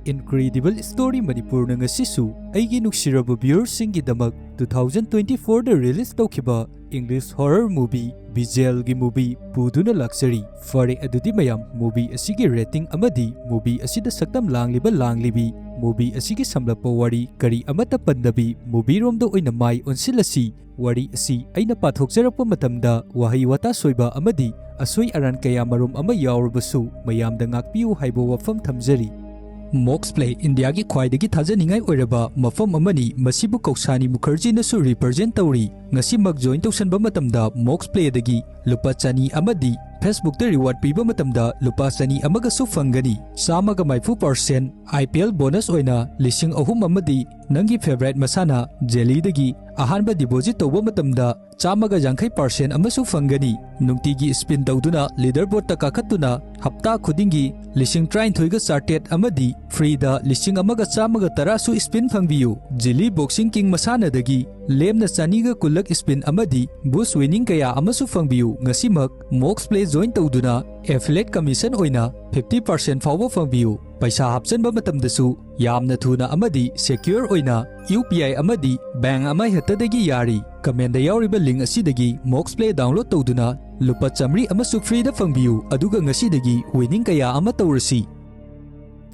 Incredible Story Manipur na ngasisu aigi nuksiraba viewersinggidamak 2024 da release tawkhiba English horror movie Bijel gi movie puduna laksari fare adudi mayam movie asigi rating amadi movie asida saktam langlibi movie asigi samlapa wari kari amata pandabi movie romda oina mai onsilasi wari asi aina pathokjarapa matamda wahi wata soiba amadi asoi aran kaya marum ama yaurabasu mayamda ngakpiu haibo wafam thamjari Mox Play India ki khwaidagi thajaningai oiraba mafam amani masibu Kausani Mukherjee nasu represent tawri ngasi mak join tawsanba matamda Mox Play dagi lupa chani amadi Facebook ta reward piba matamda lupa chani amaga su fangani samaga maifu % IPL bonus oina lising ahum amadi nangi favorite masana jelly dagi ahanba deposit tawba matamda chamaga yankai % amasu fangani nungtigi spin tawduna leaderboard ta kakhatuna hapta khudingi lising train thoiga charted amadi free da lising amaga chamaga tarasu spin fangbiyu jelly boxing king masana dagi lemna chaniga kulak spin amadi boost winning kaya amasu fangbiyu ngasimak Mox Play join tawduna affiliate commission oina 50% fawba fangbiyu paisa hapchanba matamdasu yamna thuna amadi secure oina UPI amadi bank amai hatadagi yari comment yauriba link asidagi Mox Play download tawduna lupa chamri amasu free da fangbiyu aduga ngasidagi winning kaya ama tawrasi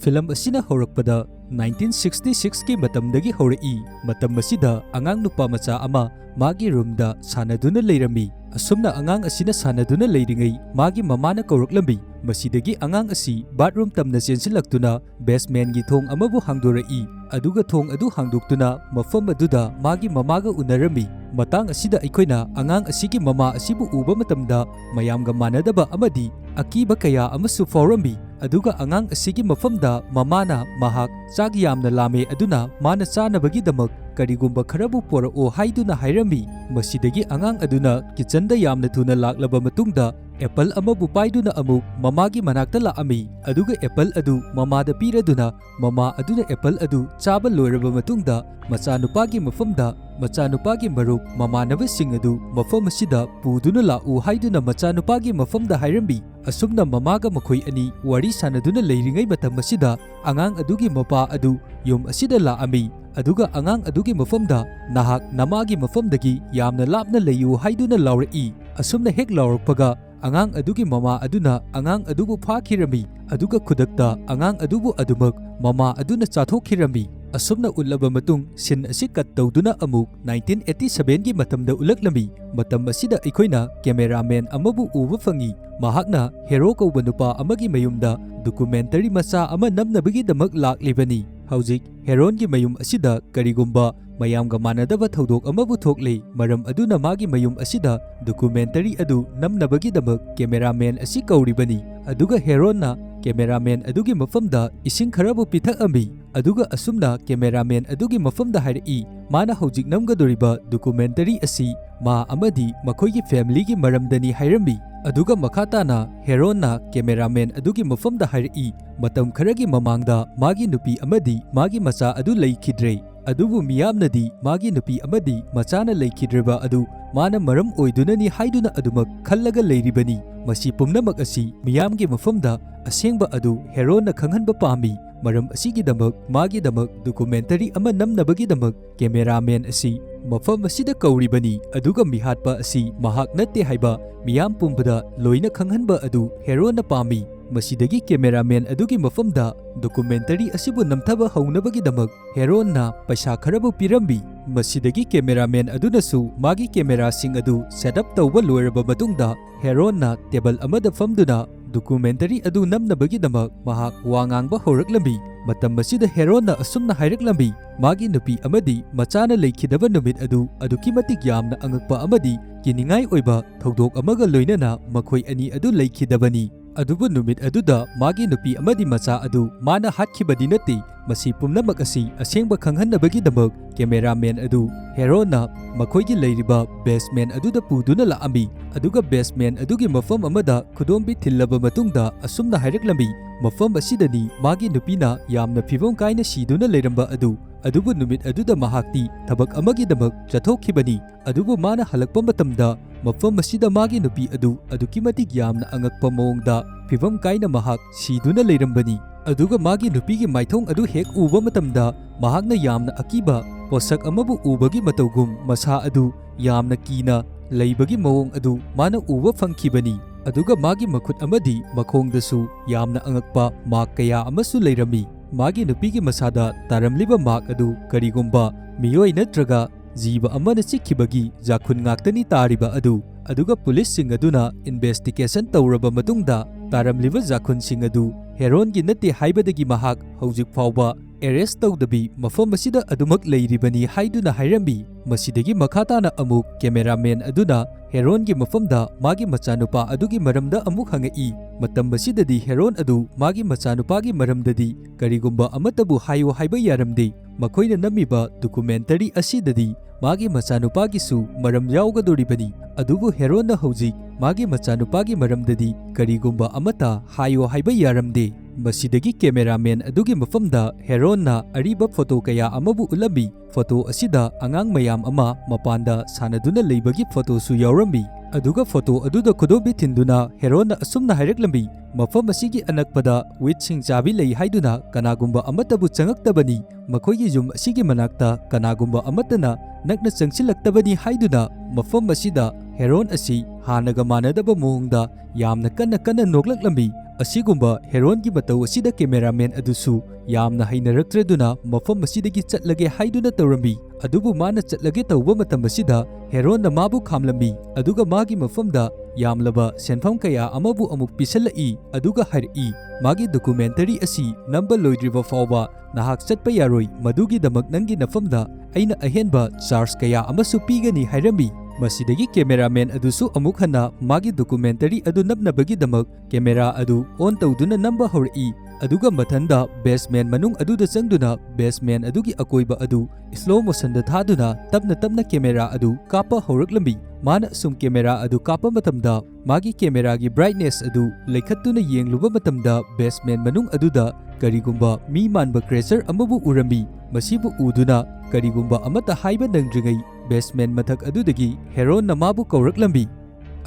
film asina horakpada 1966 ki matamdagi horai matam asida angang nupa macha ama magi roomda sanaduna leirami asumna angang asina sanaduna leiringai magi mamana kauraklambi masidagi angang asi bathroom tamna chensilaktuna basement gi thong amabu hangdorai aduga thong adu hangdoktuna mafam aduda magi mamaga unarami matang asida aikoina angang asigi mama asibu uba matamda mayamga manadaba amadi akiba kaya amasu fawrambi aduga angang asigi mafamda mamana mahak chak yamna lame aduna mana chanabagi damak karigumba kharabu porao haiduna hairami masidagi angang aduna kitchen da yamna thuna laklaba matungda apple amabu paiduna amuk mamagi manakta laami aduga apple adu mamada piraduna mama aduna apple adu chaba loiraba matungda machanupagi mafamda machanupagi maruk mamanabasing adu mafam asida puduna lau haiduna machanupagi mafamda hairambi asumna mamaga makhoi ani wari sanaduna leiringai matam asida angang adugi mapa adu yum asida laami aduga angang adugi mafamda nahak namagi mafamdagi yamna lapna leyu haiduna laurai asumna hek laurakpaga angang adugi mama aduna angang adubu phakhirami aduga khudakta angang adubu adumak mama aduna chathokhirami asumna ulaba matung sin asi kat tawduna amuk 1987 gi matamda ulaklami matam asida ikoina cameraman amabu uba fangi mahakna hero kauba nupa amagi mayumda documentary macha ama namnabagi damak laklibani hauzik heron gi mayum asida karigumba mayamga manadaba thodok amabu thokle maram aduna magi mayum asida documentary adu namnabagi damak cameraman asi kauribani aduga heronna cameraman adugi mafamda ising kharabu pithak ami aduga asumna cameraman adugi mafamda hairi mana hojik namgadoriba documentary asi ma amadi makhoigi family gi maramdani hairambi aduga makhatana heronna cameraman adugi mafamda hairi matam kharagi mamangda magi nupi amadi magi macha adu leikhidre adubu miyamnadi magi nupi amadi machana leikhidreba adu mana maram oidunani haiduna adumak khallaga leiribani masi pumnamak asi miyamgi mafamda asengba adu herona khanghanba pami maram asigi damak magi damak documentary ama namnabagi damak cameraman asi mafam asida kauribani aduga mihatpa asi mahak natte haiba miyam pumbada loina khanghanba adu herona pami masidagi cameraman adugi mafamda documentary asibu namthaba haunabagi damak herona paisa kharabu pirambi masidagi cameraman adunasu magi camera sing adu setup tawba loiraba matungda herona table amada famduna documentary adu namnabagi damak mahak wangangba horaklambi matam masida herona asumna hairaklambi magi nupi amadi machana leikhidaba numit adu aduki matik yamna angakpa amadi kiningai oiba thodok amaga loinana makhoi ani adu leikhidabani adubu numit aduda magi nupi amadi macha adu mana hatkibadi nati masi pumnamak asi asengba khanghanabagi damak cameraman adu herona makhoigi leiriba basement aduda puduna laami aduga basement adugi mafam amada khudombi thillaba matungda asumna hairaklambi mafam asidani magi nupina yamna phibom kaina siduna leiramba adu adubu numit aduda mahakti thabak amagi damak chathokhibani adubu mana halakpa matamda mafam asida magi nupi adu aduki matik yamna angakpa mawongda phibam kaina mahak siduna leirambani ꯑꯗꯨꯒ ꯃꯥꯒꯤ ꯅꯨꯄꯤꯒꯤ ꯃꯥꯏꯊꯣꯡ ꯑꯗꯨ ꯍꯦꯛ ꯎꯕ ꯃꯇꯝꯗ ꯃꯍꯥꯛꯅ ꯌꯥꯝꯅ ꯑꯀꯤꯕ ꯄꯣꯠꯁꯛ ꯑꯃꯕꯨ ꯎꯕꯒꯤ ꯃꯇꯧꯒꯨꯝ ꯃꯁꯥ ꯑꯗꯨ ꯌꯥꯝꯅ ꯀꯤꯅ ꯂꯩꯕꯒꯤ ꯃꯑꯣꯡ ꯑꯗꯨ ꯃꯥꯅ ꯎꯕ ꯐꯪꯈꯤꯕꯅꯤ꯫ ꯑꯗꯨꯒ ꯃꯥꯒꯤ ꯃꯈꯨꯠ ꯑꯃꯗꯤ ꯃꯈꯣꯡꯗꯁꯨ ꯌꯥꯝꯅ ꯑꯉꯛꯄ ꯃꯥꯔꯛ ꯀꯌꯥ ꯑꯃꯁꯨ ꯂꯩꯔꯝꯃꯤ꯫ ꯃꯥꯒꯤ ꯅꯨꯄꯤꯒꯤ ꯃꯁꯥꯗ ꯇꯥꯔꯝꯂꯤꯕ ꯃꯥꯔꯛ ꯑꯗꯨ ꯀꯔꯤꯒꯨꯝꯕ ꯃꯤꯑꯣꯏ ꯅꯠꯇ꯭ꯔꯒ ꯖꯤꯕ ꯑꯃꯅ ꯆꯤꯛꯈꯤꯕꯒꯤ ꯖꯥꯈꯨꯟ ꯉꯥꯛꯇꯅꯤ ꯇꯥꯔꯤꯕ ꯑꯗꯨ꯫ ꯑꯗꯨꯒ ꯄꯨꯂꯤꯁꯁꯤꯡ ꯑꯗꯨꯅ ꯏꯟꯚꯦꯁꯇꯤꯒꯦꯁꯟ ꯇꯧꯔꯕ ꯃꯇꯨꯡꯗ ꯇꯥꯔꯝꯂꯤꯕ ꯖꯥꯈꯨꯟꯁꯤꯡ ꯑꯗꯨ ꯍꯦꯔꯣꯟꯒꯤ ꯅꯠꯇꯦ ꯍꯥꯏꯕꯗꯒꯤ ꯃꯍꯥꯛ ꯍꯧꯖꯤꯛ ꯐꯥꯎꯕ ꯑꯦꯔꯦꯁ ꯇꯧꯗꯕꯤ ꯃꯐꯝ ꯑꯁꯤꯗ ꯑꯗꯨꯃꯛ ꯂꯩꯔꯤꯕꯅꯤ ꯍꯥꯏꯗꯨꯅ ꯍꯥꯏꯔꯝꯃꯤ꯫ ꯃꯁꯤꯗꯒꯤ ꯃꯈꯥ ꯇꯥꯅ ꯑꯃꯨꯛ ꯀꯦꯃꯦꯔꯥꯃꯦꯟ ꯑꯗꯨꯅ ꯍꯦꯔꯣꯟꯒꯤ ꯃꯐꯝꯗ ꯃꯥꯒꯤ ꯃꯆꯥꯅꯨꯄꯥ ꯑꯗꯨꯒꯤ ꯃꯔꯝꯗ ꯑꯃꯨꯛ ꯍꯪꯉꯛꯏ꯫ ꯃꯇꯝ ꯑꯁꯤꯗꯗꯤ ꯍꯦꯔꯣꯟ ꯑꯗꯨ ꯃꯥꯒꯤ ꯃꯆꯥꯅꯨꯄꯥꯒꯤ ꯃꯔꯝꯗꯗꯤ ꯀꯔꯤꯒꯨꯝꯕ ꯑꯃꯠꯇꯕꯨ ꯍꯥꯏꯌꯨ ꯍꯥꯏꯕ ꯌꯥꯔꯝꯗꯦ꯫ ꯃꯈꯣꯏꯅ ꯅꯝꯃꯤꯕ ꯗꯣꯀꯨꯃꯦꯟꯇꯔꯤ ꯑꯁꯤꯗꯗꯤ ꯃꯥꯒꯤ ꯃꯆꯥꯅꯨꯄꯥꯒꯤꯁꯨ ꯃꯔꯝ ꯌꯥꯎꯒꯗꯣꯔꯤꯕꯅꯤ꯫ ꯑꯗꯨꯕꯨ ꯍꯦꯔꯣꯟꯅ ꯍꯧꯖꯤꯛ ꯃꯥꯒꯤ ꯃꯆꯥꯅꯨꯄꯥꯒꯤ ꯃꯔꯝꯗꯗꯤ ꯀꯔꯤꯒꯨꯝꯕ ꯑꯃꯠꯇ ꯍꯥꯏꯌꯨ ꯍꯥꯏꯕ ꯌꯥꯔꯝꯗꯦ꯫ ꯃꯁꯤꯗꯒꯤ ꯀꯦꯃꯦꯔꯥꯃꯦꯟ ꯑꯗꯨꯒꯤ ꯃꯐꯝꯗ ꯍꯦꯔꯣꯟꯅ ꯑꯔꯤꯕ ꯐꯣꯇꯣ ꯀꯌꯥ ꯑꯃꯕꯨ ꯎꯠꯂꯝꯃꯤ꯫ ꯐꯣꯇꯣ ꯑꯁꯤꯗ ꯑꯉꯥꯡ ꯃꯌꯥꯝ ꯑꯃ ꯃꯄꯥꯟꯗ ꯁꯥꯟꯅꯗꯨꯅ ꯂꯩꯕꯒꯤ ꯐꯣꯇꯣꯁꯨ ꯌꯥꯎꯔꯝꯃꯤ꯫ ꯑꯗꯨꯒ ꯐꯣꯇꯣ ꯑꯗꯨꯗ ꯈꯨꯗꯣꯝꯕꯤ ꯊꯤꯟꯗꯨꯅ ꯍꯦꯔꯣꯟꯅ ꯑꯁꯨꯝꯅ ꯍꯥꯏꯔꯛꯂꯝꯃꯤ, ꯃꯐꯝ ꯑꯁꯤꯒꯤ ꯑꯅꯛꯄꯗ ꯍꯤꯡꯆꯥꯕꯤ ꯂꯩ ꯍꯥꯏꯗꯨꯅ ꯀꯅꯥꯒꯨꯝꯕ ꯑꯃꯠꯇꯕꯨ ꯆꯪꯉꯛꯇꯕꯅꯤ꯫ ꯃꯈꯣꯏꯒꯤ ꯌꯨꯝ ꯑꯁꯤꯒꯤ ꯃꯅꯥꯛꯇ ꯀꯅꯥꯒꯨꯝꯕ ꯑꯃꯠꯇꯅ ꯅꯛꯅ ꯆꯪꯁꯤꯜꯂꯛꯇꯕꯅꯤ ꯍꯥꯏꯗꯨꯅ ꯃꯐꯝ ꯑꯁꯤꯗ ꯍꯦꯔꯣꯟ ꯑꯁꯤ ꯍꯥꯟꯅꯒ ꯃꯥꯟꯅꯗꯕ ꯃꯑꯣꯡꯗ ꯌꯥꯝꯅ ꯀꯟꯅ ꯅꯣꯛꯂꯛꯂꯝꯃꯤ꯫ ꯑꯁꯤꯒꯨꯝꯕ ꯍꯦꯔꯣꯟꯒꯤ ꯃꯇꯧ ꯑꯁꯤꯗ ꯀꯦꯃꯦꯔꯥꯃꯦꯟ ꯑꯗꯨꯁꯨ ꯌꯥꯝꯅ ꯍꯩꯅꯔꯛꯇ꯭ꯔꯗꯨꯅ ꯃꯐꯝ ꯑꯁꯤꯗꯒꯤ ꯆꯠꯂꯒꯦ ꯍꯥꯏꯗꯨꯅ ꯇꯧꯔꯝꯃꯤ꯫ ꯑꯗꯨꯕꯨ ꯃꯥꯅ ꯆꯠꯂꯒꯦ ꯇꯧꯕ ꯃꯇꯝ ꯑꯁꯤꯗ ꯍꯦꯔꯣꯟꯅ ꯃꯥꯕꯨ ꯈꯥꯝꯂꯝꯃꯤ꯫ ꯑꯗꯨꯒ ꯃꯥꯒꯤ ꯃꯐꯝꯗ ꯌꯥꯝꯂꯕ ꯁꯦꯟꯐꯝ ꯀꯌꯥ ꯑꯃꯕꯨ ꯑꯃꯨꯛ ꯄꯤꯁꯜꯂꯛꯏ꯫ ꯑꯗꯨꯒ ꯍꯥꯏꯔꯛꯏ, ꯃꯥꯒꯤ ꯗꯣꯀꯨꯃꯦꯟꯇꯔꯤ ꯑꯁꯤ ꯅꯝꯕ ꯂꯣꯏꯗ꯭ꯔꯤꯕ ꯐꯥꯎꯕ ꯅꯍꯥꯛ ꯆꯠꯄ ꯌꯥꯔꯣꯏ, ꯃꯗꯨꯒꯤꯗꯃꯛ ꯅꯪꯒꯤ ꯅꯐꯝꯗ ꯑꯩꯅ ꯑꯍꯦꯟꯕ ꯆꯥꯔꯖ ꯀꯌꯥ ꯑꯃꯁꯨ ꯄꯤꯒꯅꯤ ꯍꯥꯏꯔꯝꯃꯤ꯫ ꯃꯁꯤꯗꯒꯤ ꯀꯦꯃꯦꯔꯥꯃꯦꯟ ꯑꯗꯨꯁꯨ ꯑꯃꯨꯛ ꯍꯟꯅ ꯃꯥꯒꯤ ꯗꯣꯀꯨꯃꯦꯟꯇꯔꯤ ꯑꯗꯨ ꯅꯝꯅꯕꯒꯤꯗꯃꯛ ꯀꯦꯃꯦꯔꯥ ꯑꯗꯨ ꯑꯣꯟ ꯇꯧꯗꯨꯅ ꯅꯝꯕ ꯍꯧꯔꯛꯏ꯫ ꯑꯗꯨꯒ ꯃꯊꯟꯗ ꯕꯦꯁꯃꯦꯟ ꯃꯅꯨꯡ ꯑꯗꯨꯗ ꯆꯪꯗꯨꯅ ꯕꯦꯁꯃꯦꯟ ꯑꯗꯨꯒꯤ ꯑꯀꯣꯏꯕ ꯑꯗꯨ ꯁ꯭ꯂꯣ ꯃꯣꯁꯟꯗ ꯊꯥꯗꯨꯅ ꯇꯞꯅ ꯀꯦꯃꯦꯔꯥ ꯑꯗꯨ ꯀꯥꯞꯄ ꯍꯧꯔꯛꯂꯝꯃꯤ꯫ ꯃꯥꯅ ꯑꯁꯨꯝ ꯀꯦꯃꯦꯔꯥ ꯑꯗꯨ ꯀꯥꯞꯄ ꯃꯇꯝꯗ ꯃꯥꯒꯤ ꯀꯦꯃꯦꯔꯥꯒꯤ ꯕ꯭ꯔꯥꯏꯠꯅꯦꯁ ꯑꯗꯨ ꯂꯩꯈꯠꯇꯨꯅ ꯌꯦꯡꯂꯨꯕ ꯃꯇꯝꯗ ꯕꯦꯁꯃꯦꯟ ꯃꯅꯨꯡ ꯑꯗꯨꯗ ꯀꯔꯤꯒꯨꯝꯕ ꯃꯤ ꯃꯥꯟꯕ ꯀ꯭ꯔꯦꯆꯔ ꯑꯃꯕꯨ ꯎꯔꯝꯃꯤ꯫ ꯃꯁꯤꯕꯨ ꯎꯗꯨꯅ ꯀꯔꯤꯒꯨꯝꯕ ꯑꯃꯠꯇ ꯍꯥꯏꯕ ꯅꯪꯗ꯭ꯔꯤꯉꯩ ꯕꯦꯁꯃꯦꯟ ꯃꯊꯛ ꯑꯗꯨꯗꯒꯤ ꯍꯦꯔꯣꯟꯅ ꯃꯥꯕꯨ ꯀꯧꯔꯛꯂꯝꯃꯤ꯫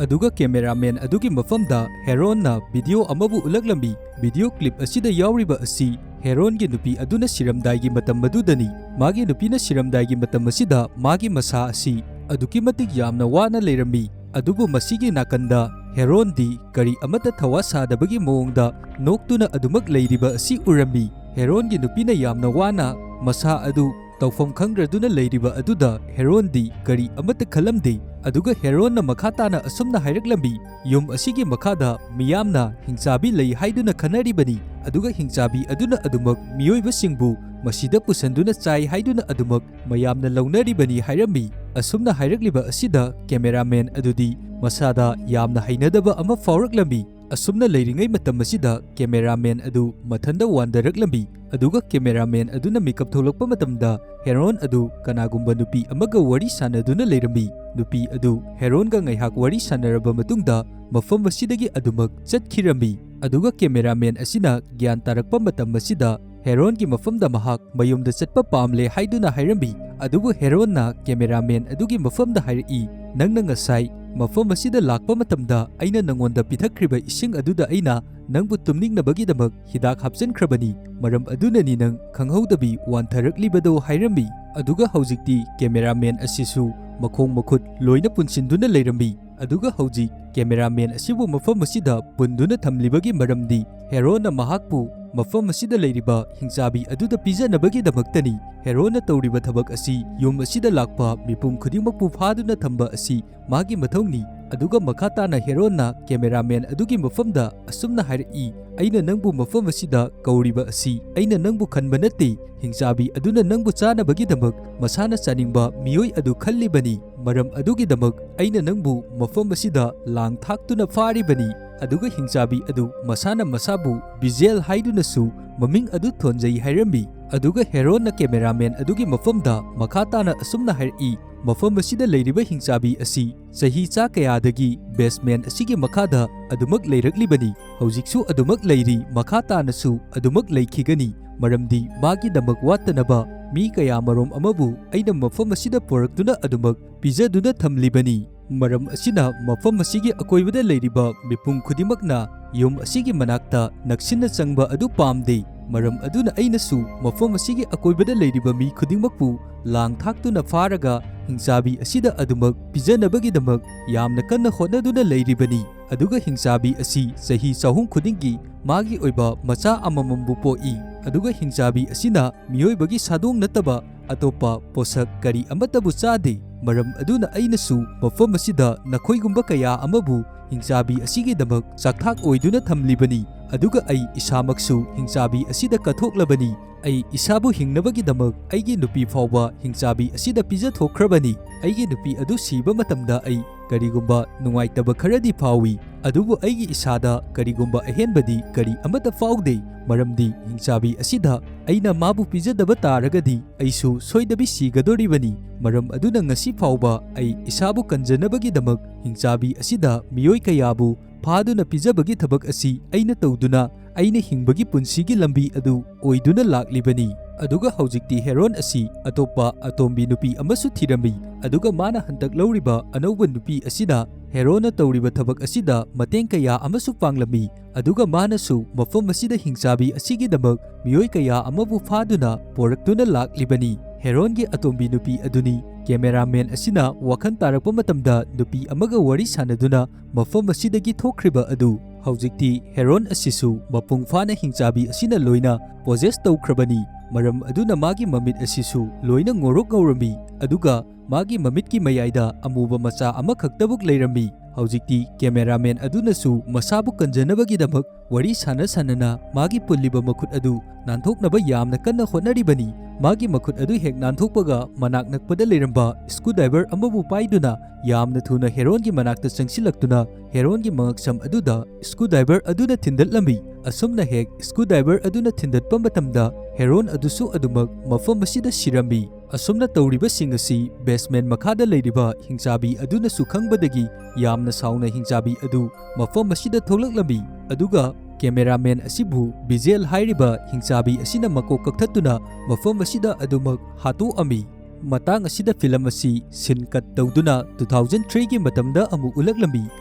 ꯑꯗꯨꯒ ꯀꯦꯃꯦꯔꯥꯃꯦꯟ ꯑꯗꯨꯒꯤ ꯃꯐꯝꯗ ꯍꯦꯔꯣꯟꯅ ꯚꯤꯗꯤꯑꯣ ꯑꯃꯕꯨ ꯎꯠꯂꯛꯂꯝꯃꯤ꯫ ꯚꯤꯗꯤꯑꯣ ꯀ꯭ꯂꯤꯞ ꯑꯁꯤꯗ ꯌꯥꯎꯔꯤꯕ ꯑꯁꯤ ꯍꯦꯔꯣꯟꯒꯤ ꯅꯨꯄꯤ ꯑꯗꯨꯅ ꯁꯤꯔꯝꯗꯥꯏꯒꯤ ꯃꯇꯝ ꯑꯗꯨꯗꯅꯤ꯫ ꯃꯥꯒꯤ ꯅꯨꯄꯤꯅ ꯁꯤꯔꯝꯗꯥꯏꯒꯤ ꯃꯇꯝ ꯑꯁꯤꯗ ꯃꯥꯒꯤ ꯃꯁꯥ ꯑꯁꯤ ꯑꯗꯨꯛꯀꯤ ꯃꯇꯤꯛ ꯌꯥꯝꯅ ꯋꯥꯅ ꯂꯩꯔꯝꯃꯤ꯫ ꯑꯗꯨꯕꯨ ꯃꯁꯤꯒꯤ ꯅꯥꯀꯟꯗ ꯍꯦꯔꯣꯟꯗꯤ ꯀꯔꯤ ꯑꯃꯠꯇ ꯊꯋꯥ ꯁꯥꯗꯕꯒꯤ ꯃꯑꯣꯡꯗ ꯅꯣꯛꯇꯨꯅ ꯑꯗꯨꯃꯛ ꯂꯩꯔꯤꯕ ꯑꯁꯤ ꯎꯔꯝꯃꯤ꯫ ꯍꯦꯔꯣꯟꯒꯤ ꯅꯨꯄꯤꯅ ꯌꯥꯝꯅ ꯋꯥꯅ ꯃꯁꯥ ꯑꯗꯨ ꯇꯧꯐꯝ ꯈꯪꯗ꯭ꯔꯗꯨꯅ ꯂꯩꯔꯤꯕ ꯑꯗꯨꯗ ꯍꯦꯔꯣꯟꯗꯤ ꯀꯔꯤ ꯑꯃꯠꯇ ꯈꯜꯂꯝꯗꯦ꯫ ꯑꯗꯨꯒ ꯍꯦꯔꯣꯟꯅ ꯃꯈꯥ ꯇꯥꯅ ꯑꯁꯨꯝꯅ ꯍꯥꯏꯔꯛꯂꯝꯃꯤ, ꯌꯨꯝ ꯑꯁꯤꯒꯤ ꯃꯈꯥꯗ ꯃꯤꯌꯥꯝꯅ ꯍꯤꯡꯆꯥꯕꯤ ꯂꯩ ꯍꯥꯏꯗꯨꯅ ꯈꯟꯅꯔꯤꯕꯅꯤ꯫ ꯑꯗꯨꯒ ꯍꯤꯡꯆꯥꯕꯤ ꯑꯗꯨꯅ ꯑꯗꯨꯃꯛ ꯃꯤꯑꯣꯏꯕꯁꯤꯡꯕꯨ ꯃꯁꯤꯗ ꯄꯨꯁꯟꯗꯨꯅ ꯆꯥꯏ ꯍꯥꯏꯗꯨꯅ ꯑꯗꯨꯃꯛ ꯃꯌꯥꯝꯅ ꯂꯧꯅꯔꯤꯕꯅꯤ ꯍꯥꯏꯔꯝꯃꯤ꯫ ꯑꯁꯨꯝꯅ ꯍꯥꯏꯔꯛꯂꯤꯕ ꯑꯁꯤꯗ ꯀꯦꯃꯦꯔꯥꯃꯦꯟ ꯑꯗꯨꯗꯤ ꯃꯁꯥꯗ ꯌꯥꯝꯅ ꯍꯩꯅꯗꯕ ꯑꯃ ꯐꯥꯎꯔꯛꯂꯝꯃꯤ꯫ ꯑꯁꯨꯝꯅ ꯂꯩꯔꯤꯉꯩ ꯃꯇꯝ ꯑꯁꯤꯗ ꯀꯦꯃꯦꯔꯥꯃꯦꯟ ꯑꯗꯨ ꯃꯊꯟꯗ ꯋꯥꯟꯊꯔꯛꯂꯝꯃꯤ꯫ ꯑꯗꯨꯒ ꯀꯦꯃꯦꯔꯥꯃꯦꯟ ꯑꯗꯨꯅ ꯃꯤꯀꯞ ꯊꯣꯛꯂꯛꯄ ꯃꯇꯝꯗ ꯍꯦꯔꯣꯟ ꯑꯗꯨ ꯀꯅꯥꯒꯨꯝꯕ ꯅꯨꯄꯤ ꯑꯃꯒ ꯋꯥꯔꯤ ꯁꯥꯟꯅꯗꯨꯅ ꯂꯩꯔꯝꯃꯤ꯫ ꯅꯨꯄꯤ ꯑꯗꯨ ꯍꯦꯔꯣꯟꯒ ꯉꯥꯏꯍꯥꯛ ꯋꯥꯔꯤ ꯁꯥꯟꯅꯔꯕ ꯃꯇꯨꯡꯗ ꯃꯐꯝ ꯑꯁꯤꯗꯒꯤ ꯑꯗꯨꯃꯛ ꯆꯠꯈꯤꯔꯝꯃꯤ꯫ ꯑꯗꯨꯒ ꯀꯦꯃꯦꯔꯥꯃꯦꯟ ꯑꯁꯤꯅ ꯒ꯭ꯌꯥꯟ ꯇꯥꯔꯛꯄ ꯃꯇꯝ ꯑꯁꯤꯗ ꯍꯦꯔꯣꯟꯒꯤ ꯃꯐꯝꯗ ꯃꯍꯥꯛ ꯃꯌꯨꯝꯗ ꯆꯠꯄ ꯄꯥꯝꯂꯦ ꯍꯥꯏꯗꯨꯅ ꯍꯥꯏꯔꯝꯃꯤ꯫ ꯑꯗꯨꯕꯨ ꯍꯦꯔꯣꯟꯅ ꯀꯦꯃꯦꯔꯥꯃꯦꯟ ꯑꯗꯨꯒꯤ ꯃꯐꯝꯗ ꯍꯥꯏꯔꯛꯏ, ꯅꯪꯅ ꯉꯁꯥꯏ ꯃꯐꯝ ꯑꯁꯤꯗ ꯂꯥꯛꯄ ꯃꯇꯝꯗ ꯑꯩꯅ ꯅꯪꯉꯣꯟꯗ ꯄꯤꯊꯛꯈ꯭ꯔꯤꯕ ꯏꯁꯤꯡ ꯑꯗꯨꯗ ꯑꯩꯅ ꯅꯪꯕꯨ ꯇꯨꯝꯅꯤꯡꯅꯕꯒꯤꯗꯃꯛ ꯍꯤꯗꯥꯛ ꯍꯥꯞꯆꯤꯟꯈ꯭ꯔꯕꯅꯤ, ꯃꯔꯝ ꯑꯗꯨꯅꯅꯤ ꯅꯪ ꯈꯪꯍꯧꯗꯕꯤ ꯋꯥꯟꯊꯔꯛꯂꯤꯕꯗꯣ ꯍꯥꯏꯔꯝꯃꯤ꯫ ꯑꯗꯨꯒ ꯍꯧꯖꯤꯛꯇꯤ ꯀꯦꯃꯦꯔꯥꯃꯦꯟ ꯑꯁꯤꯁꯨ ꯃꯈꯣꯡ ꯃꯈꯨꯠ ꯂꯣꯏꯅ ꯄꯨꯟꯁꯤꯟꯗꯨꯅ ꯂꯩꯔꯝꯃꯤ꯫ ꯑꯗꯨꯒ ꯍꯧꯖꯤꯛ ꯀꯦꯃꯦꯔꯥꯃꯦꯟ ꯑꯁꯤꯕꯨ ꯃꯐꯝ ꯑꯁꯤꯗ ꯄꯨꯟꯗꯨꯅ ꯊꯝꯂꯤꯕꯒꯤ ꯃꯔꯝꯗꯤ ꯍꯦꯔꯣꯟꯅ ꯃꯍꯥꯛꯄꯨ ꯃꯐꯝ ꯑꯁꯤꯗ ꯂꯩꯔꯤꯕ ꯍꯤꯡꯆꯥꯕꯤ ꯑꯗꯨꯗ ꯄꯤꯖꯅꯕꯒꯤꯗꯃꯛꯇꯅꯤ꯫ ꯍꯦꯔꯣꯟꯅ ꯇꯧꯔꯤꯕ ꯊꯕꯛ ꯑꯁꯤ ꯌꯨꯝ ꯑꯁꯤꯗ ꯂꯥꯛꯄ ꯃꯤꯄꯨꯝ ꯈꯨꯗꯤꯡꯃꯛꯄꯨ ꯐꯥꯗꯨꯅ ꯊꯝꯕ ꯑꯁꯤ ꯃꯥꯒꯤ ꯃꯊꯧꯅꯤ꯫ ꯑꯗꯨꯒ ꯃꯈꯥ ꯇꯥꯅ ꯍꯦꯔꯣꯟꯅ ꯀꯦꯃꯦꯔꯥꯃꯦꯟ ꯑꯗꯨꯒꯤ ꯃꯐꯝꯗ ꯑꯁꯨꯝꯅ ꯍꯥꯏꯔꯛꯏ, ꯑꯩꯅ ꯅꯪꯕꯨ ꯃꯐꯝ ꯑꯁꯤꯗ ꯀꯧꯔꯤꯕ ꯑꯁꯤ ꯑꯩꯅ ꯅꯪꯕు ꯈꯟꯕ ꯅꯠꯇꯦ, ꯍꯤꯡꯆꯥꯕꯤ ꯑꯗꯨꯅ ꯅꯪꯕꯨ ꯆꯥꯅꯕꯒꯤꯗꯃꯛ ꯃꯁꯥꯅ ꯆꯥꯅꯤꯡꯕ ꯃꯤꯑꯣꯏ ꯑꯗꯨ ꯈꯜꯂꯤꯕꯅꯤ꯫ ꯃꯔꯝ ꯑꯗꯨꯒꯤꯗꯃꯛ ꯑꯩꯅ ꯅꯪꯕꯨ ꯃꯐꯝ ꯑꯁꯤꯗ ꯂꯥꯡ ꯊꯥꯛꯇꯨꯅ ꯐꯥꯔꯤꯕꯅꯤ꯫ ꯑꯗꯨꯒ ꯍꯤꯡꯆꯥꯕꯤ ꯑꯗꯨ ꯃꯁꯥꯅ ꯃꯁꯥꯕꯨ ꯕꯤꯖꯦꯜ ꯍꯥꯏꯗꯨꯅꯁꯨ ꯃꯃꯤꯡ ꯑꯗꯨ ꯊꯣꯟꯖꯩ ꯍꯥꯏꯔꯝꯃꯤ꯫ ꯑꯗꯨꯒ ꯍꯦꯔꯣꯟꯅ ꯀꯦꯃꯦꯔꯥꯃꯦꯟ ꯑꯗꯨꯒꯤ ꯃꯐꯝꯗ ꯃꯈꯥ ꯇꯥꯅ ꯑꯁꯨꯝꯅ ꯍꯥꯏꯔꯛꯏ, ꯃꯐꯝ ꯑꯁꯤꯗ ꯂꯩꯔꯤꯕ ꯍꯤꯡꯆꯥꯕꯤ ꯑꯁꯤ ꯆꯍꯤ ꯆꯥ ꯀꯌꯥꯗꯒꯤ ꯕꯦꯁꯃꯦꯟ ꯑꯁꯤꯒꯤ ꯃꯈꯥꯗ ꯑꯗꯨꯃꯛ ꯂꯩꯔꯛꯂꯤꯕꯅꯤ, ꯍꯧꯖꯤꯛꯁꯨ ꯑꯗꯨꯃꯛ ꯂꯩꯔꯤ, ꯃꯈꯥ ꯇꯥꯅꯁꯨ ꯑꯗꯨꯃꯛ ꯂꯩꯈꯤꯒꯅꯤ, ꯃꯔꯝꯗꯤ ꯃꯥꯒꯤꯗꯃꯛ ꯋꯥꯠꯇꯅꯕ ꯃꯤ ꯀꯌꯥꯃꯔꯣꯝ ꯑꯃꯕꯨ ꯑꯩꯅ ꯃꯐꯝ ꯑꯁꯤꯗ ꯄꯨꯔꯛꯇꯨꯅ ꯑꯗꯨꯃꯛ ꯄꯤꯖꯗꯨꯅ ꯊꯝꯂꯤꯕꯅꯤ꯫ Maram asina mafam asigi akoibada leiriba mipum khudimakna yum asigi manakta naksina changba adu pamde. Maram aduna ainasu mafam asigi akoibada leiriba mi khudingmakpu lang thaktuna faraga Hingchabi asida adumak pijanabagidamag yamna kanna hotnaduna leiribani. Aduga Hingchabi asi chahi chahum khudinggi magi oiba macha amamambu poi. Aduga Hingchabi asina miyoibagi sadong nataba atopa posak kari amatabu chade. Maram aduna ainasu mafam asida nakhoigumba kaya amabu Hingchabi asigidamak chakthak oiduna thamlibani. Aduga ai isamaksu Hingchabi asida kathoklabani. Ai isabu hingnabagidamak aigi nupi fawba Hingchabi asida pijathokhrabani. Aigi nupi adu siba matamda ai karigumba nungaitaba kharadi fawi. Adubu aigi isada karigumba ahenbadi kari amata fawde. Maramdi Hingchabi asida aina mabu pijadaba taragadi aisu soidabi sigadoribani. Maram aduna ngasi fawba ai isabu kanjanabagidamak Hingchabi asida miyoi kayabu phaduna pijabagi thabak asi aina tawduna aina hingbagi punsigi lambi adu oiduna laklibani. Aduga haujikti heron asi atopa atombi nupi amasu thirami. Aduga mana hantak lawriba anauba nupi asina herona tawriba thabak asida mateng kaya amasu panglami. Aduga manasu mafam asida Hingchabi asigidamak miyoi kaya amabu phaduna poraktuna laklibani. Herongi atombi nupi aduni cameraman asina wakhan tarakpa matamda nupi amaga wari sanaduna mafam asidagi thokriba adu haujikti heron asisu mapung fana Hingchabi asina loina possess tawkhrabani. Maram aduna magi mamit asisu loina ngorok ngawrami. Aduga magi mamitki mayaida amuba macha amakhaktabuk leirami. Haujikti cameraman adunasu masabu kanjanabagidamak wari sanana magi pulliba makhut adu nanthoknaba yamna kanna hotnaribani. Magi makhut adu hek nanthokpaga manak nakpada leiramba screwdriver amabu paiduna yamna thuna herongi manakta changsilaktuna herongi mangaksam aduda screwdriver aduna thindatlami. Asumna hek screwdriver aduna thindatpa matamda heron adusu adumak mafam asida sirami. Asumna tawriba singasi basement makhada leiriba Hingchabi aduna sukhangbadagi yamna sauna Hingchabi adu mafam asida thoklaklami. Aduga cameraman asibu visual hairiba Hingchabi asina makok kakthatuna mafam asida adumak hatu ami. Matang asida film asi sin cut tawduna 2003 gi matamda amu ulaklami.